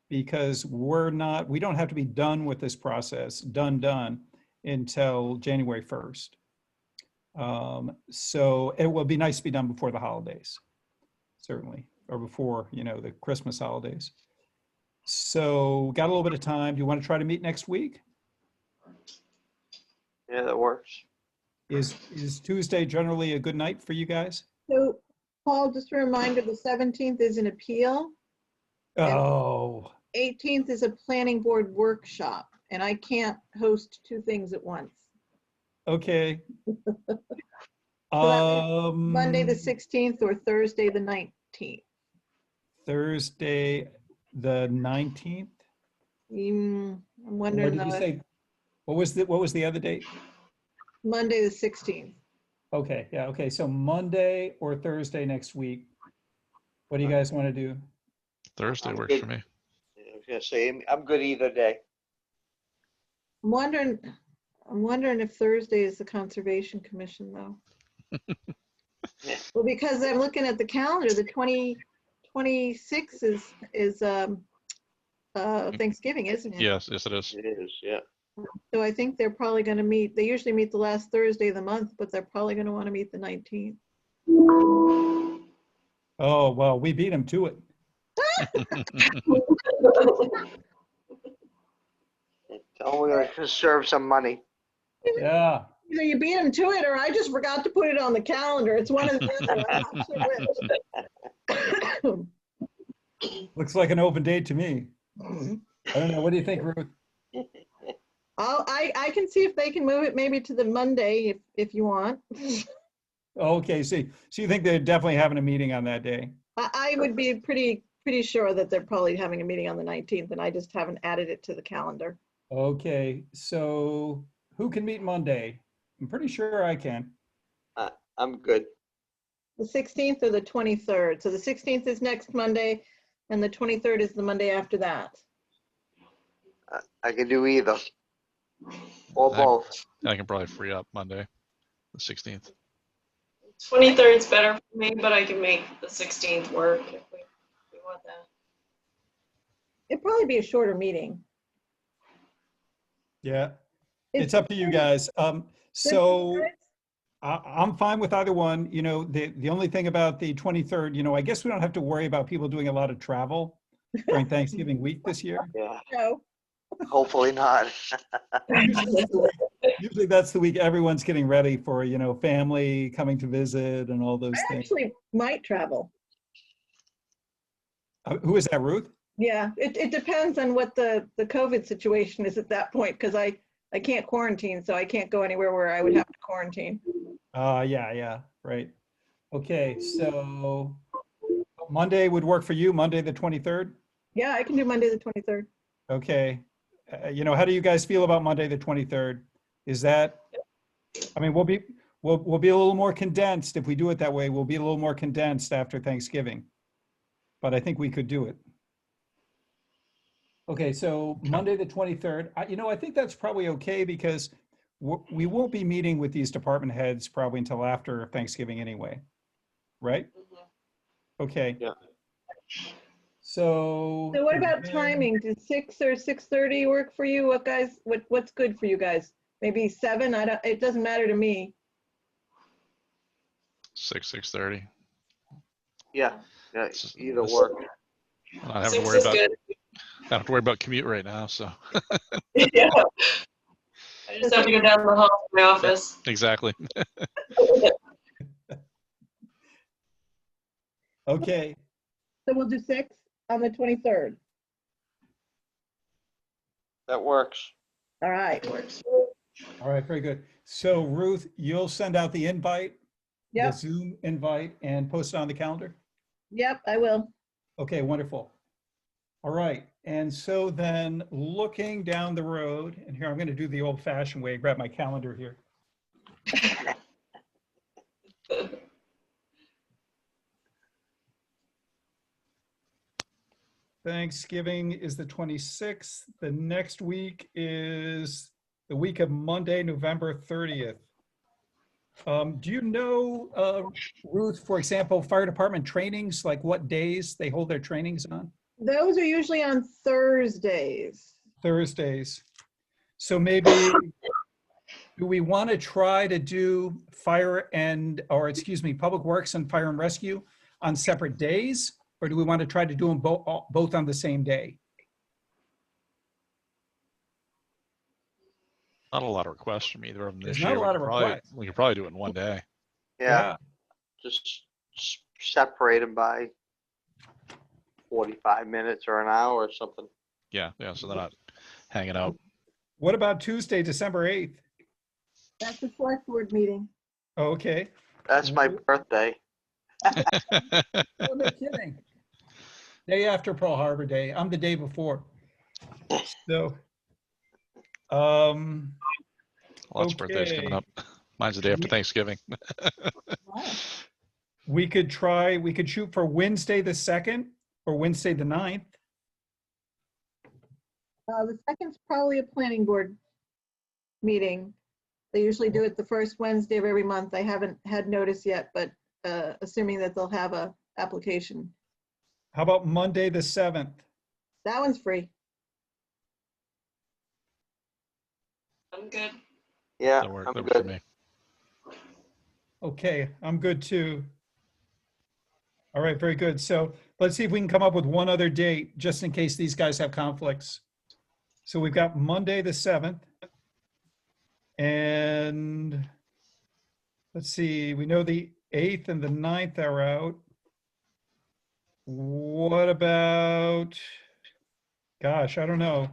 because we don't have to be done with this process, done until January 1st. So it will be nice to be done before the holidays, certainly, or before, the Christmas holidays. So got a little bit of time. Do you want to try to meet next week? Yeah, that works. Is Tuesday generally a good night for you guys? So, Paul, just a reminder, the 17th is an appeal. Oh, 18th is a planning board workshop, and I can't host two things at once. okay. Monday, the 16th, or Thursday, the 19th. Thursday, the 19th? I'm What wondering did you though, say? What was the other date? Monday, the 16th. Okay, yeah, okay. So Monday or Thursday next week. What do you guys want to do? Thursday I'm works good. for me. I was gonna say, I'm good either day. I'm wondering if Thursday is the Conservation Commission though. Yeah. Well, because I'm looking at the calendar, the 26th is Thanksgiving, isn't it? Yes, yes, it is. It is, yeah. So I think they're probably going to meet, they usually meet the last Thursday of the month, but they're probably going to want to meet the 19th. Oh, well, we beat them to it. Tell them we're gonna conserve some money. Yeah. Either you beat them to it or I just forgot to put it on the calendar. It's one of the other. I'm not sure which. Looks like an open date to me. I don't know. What do you think, Ruth? I can see if they can move it maybe to the Monday if you want. Okay, so you think they're definitely having a meeting on that day? I would be pretty sure that they're probably having a meeting on the 19th, and I just haven't added it to the calendar. Okay, so who can meet Monday? I'm pretty sure I can. I'm good. The 16th or the 23rd. So the 16th is next Monday, and the 23rd is the Monday after that. I can do either. Or I- both. I can probably free up Monday, the 16th. 23rd is better for me, but I can make the 16th work if we want that. It'd probably be a shorter meeting. Yeah, it's up to you guys. So I'm fine with either one. The only thing about the 23rd, I guess we don't have to worry about people doing a lot of travel during Thanksgiving week this year. Yeah, No. hopefully not. Usually that's the week everyone's getting ready for, family coming to visit and all those I things. actually might travel. Who is that, Ruth? Yeah, it depends on what the COVID situation is at that point, because I can't quarantine, so I can't go anywhere where I would have to quarantine. Yeah, right. Okay, so Monday would work for you, Monday the 23rd? Yeah, I can do Monday the 23rd. Okay. How do you guys feel about Monday the 23rd? Is that, we'll be a little more condensed if we do it that way. We'll be a little more condensed after Thanksgiving, but I think we could do it. Okay, so Monday the 23rd, I think that's probably okay because we won't be meeting with these department heads probably until after Thanksgiving anyway, right? Okay. Yeah. So So what about then- timing? Does 6 or 6:30 work for you? What's good for you guys? Maybe 7? It doesn't matter to me. 6:30. Yeah, This- either this- work. I don't have to 6 worry is about. good. I don't have to worry about commute right now. So Yeah. I just have to go down the hall to my office. exactly. Okay, So we'll do 6 on the 23rd. That works. All right. all right, very good. So Ruth, you'll send out the invite, the Yep, Zoom invite, and post it on the calendar? yep, I will. Okay, wonderful. All right, and so then looking down the road, and here I'm going to do the old-fashioned way, grab my calendar here. Thanksgiving is the 26th. The next week is the week of Monday, November 30th. Do you know, Ruth, for example, fire department trainings, like what days they hold their trainings on? Those are usually on Thursdays. Thursdays. So maybe, do we want to try to do Public Works and Fire and Rescue on separate days? Or do we want to try to do them both on the same day? Not a lot of requests from either of them There's this not a year. lot of requests. We could probably do it in one day. Yeah, just separate them by 45 minutes or an hour or something. Yeah, so they're not hanging out. What about Tuesday, December 8th? That's the select board meeting. Oh, okay. That's my birthday. Oh, no kidding. Day after Pearl Harbor Day. I'm the day before. So, Lots of birthdays coming okay. up. Mine's the day after Thanksgiving. Wow. We could shoot for Wednesday the 2nd or Wednesday the 9th. The second's probably a planning board meeting. They usually do it the first Wednesday of every month. I haven't had notice yet, but assuming that they'll have a application. How about Monday the 7th? That one's free. I'm good. Yeah, That worked I'm for good. me. Okay, I'm good too. All right, very good. So let's see if we can come up with one other date, just in case these guys have conflicts. So we've got Monday the 7th. And let's see, we know the 8th and the 9th are out. What about, gosh, I don't know.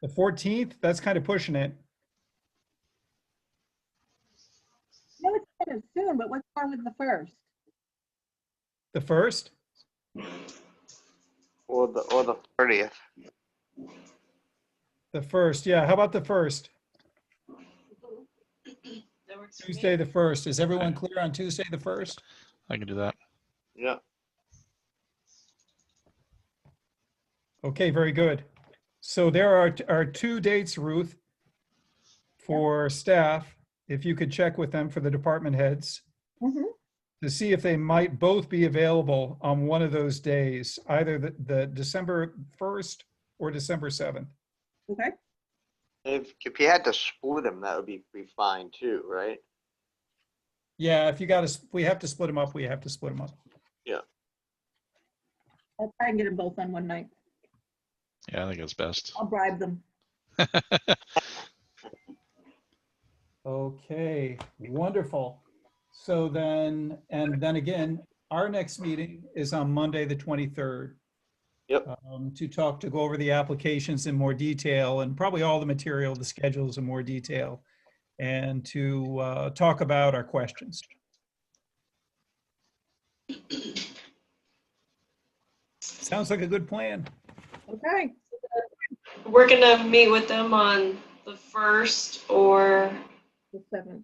The 14th, that's kind of pushing it. No, it's kind of soon, but what's wrong with the first? The 1st? Or the 30th. The 1st, yeah. How about the 1st? That works for Tuesday me. the 1st. Is everyone clear on Tuesday the 1st? I can do that. Yeah. Okay, very good. So there are two dates, Ruth, for staff, if you could check with them for the department heads Mhm. to see if they might both be available on one of those days, either the December 1st or December 7th. Okay. If you had to split them, that would be fine too, right? Yeah, if we have to split them up, we have to split them up. I'll try and get them both on one night. Yeah, I think it's best. I'll bribe them. Okay, wonderful. So then, and then again, our next meeting is on Monday, the 23rd. Yep. To go over the applications in more detail and probably all the material, the schedules in more detail, and to talk about our questions. Sounds like a good plan. Okay. We're gonna meet with them on the 1st or The 7th.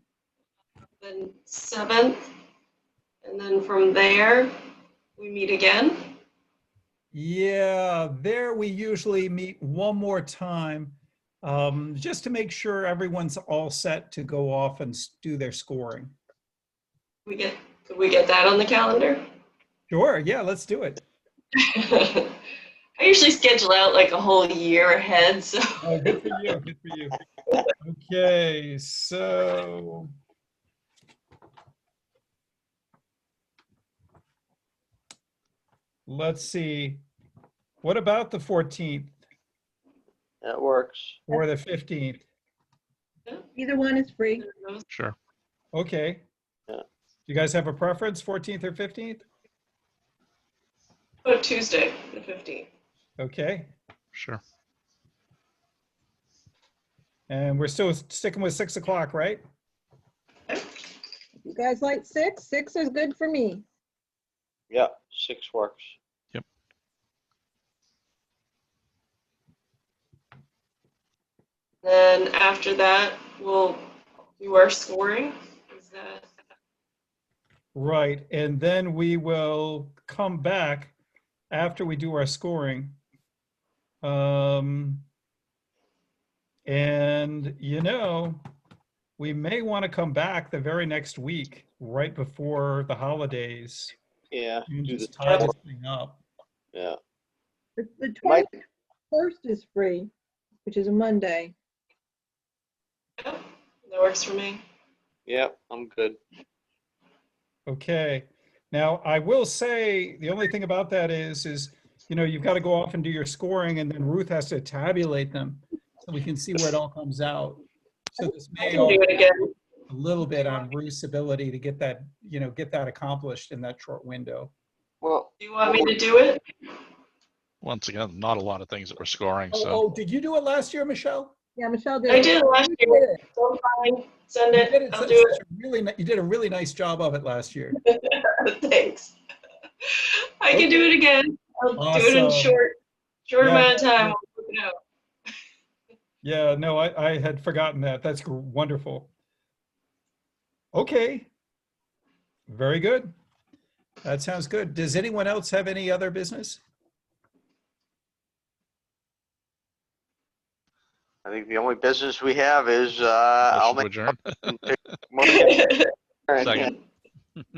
the 7th. And then from there, we meet again. Yeah, there we usually meet one more time, just to make sure everyone's all set to go off and do their scoring. Could we get that on the calendar? Sure, yeah, let's do it. I usually schedule out like a whole year ahead, so. Oh, good for you, good for you. Okay, so. Let's see. What about the 14th That works. or the 15th? Either one is free. Sure. Okay. Yeah. Do you guys have a preference, 14th or 15th? Oh, Tuesday, the 15th. Okay. Sure. And we're still sticking with 6 o'clock, right? You guys like 6? 6 is good for me. Yeah, 6 works. Then after that, we'll do our scoring. Is that? Right. And then we will come back after we do our scoring. And, you know, we may want to come back the very next week, right before the holidays, Yeah. and Do just the tie this thing up. Yeah. The Might- 21st is free, which is a Monday. Yep, that works for me. Yeah, I'm good. Okay. Now, I will say, the only thing about that is, you know, you've got to go off and do your scoring, and then Ruth has to tabulate them so we can see where it all comes out. So this I may can all do it again. a little bit on Ruth's ability to get that, you know, get that accomplished in that short window. Well, Do you want me to do it? Once again, not a lot of things that we're scoring, so. Oh, did you do it last year, Michelle? Yeah, Michelle did. I did last You year. did it. So fine, send You it. did it I'll such do a really, you did a really nice job of it last year. it. Thanks. I can do Okay. it again. I'll do it in Awesome. short Yeah, amount of no, time. no. I'll work it out. Yeah, no, I had forgotten that. That's wonderful. Okay. Very good. That sounds good. Does anyone else have any other business? I think the only business we have is, I'll Motion to make. adjourn. Second. Second.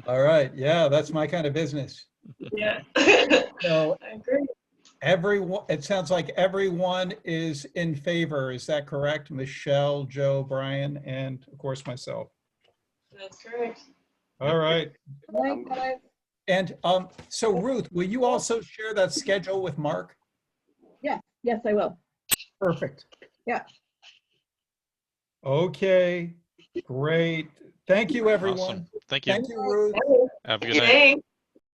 All right. Yeah, that's my kind of business. Yeah. So I agree. everyone, it sounds like everyone is in favor. Is that correct? Michelle, Joe, Brian, and of course myself. That's correct. All right. Night, guys. And so Ruth, will you also share that schedule with Mark? Yes, I will. Perfect. Yeah. Okay, great. Thank you, everyone. Awesome. Thank you. Thank you, Ruth. Have a good night. Thanks.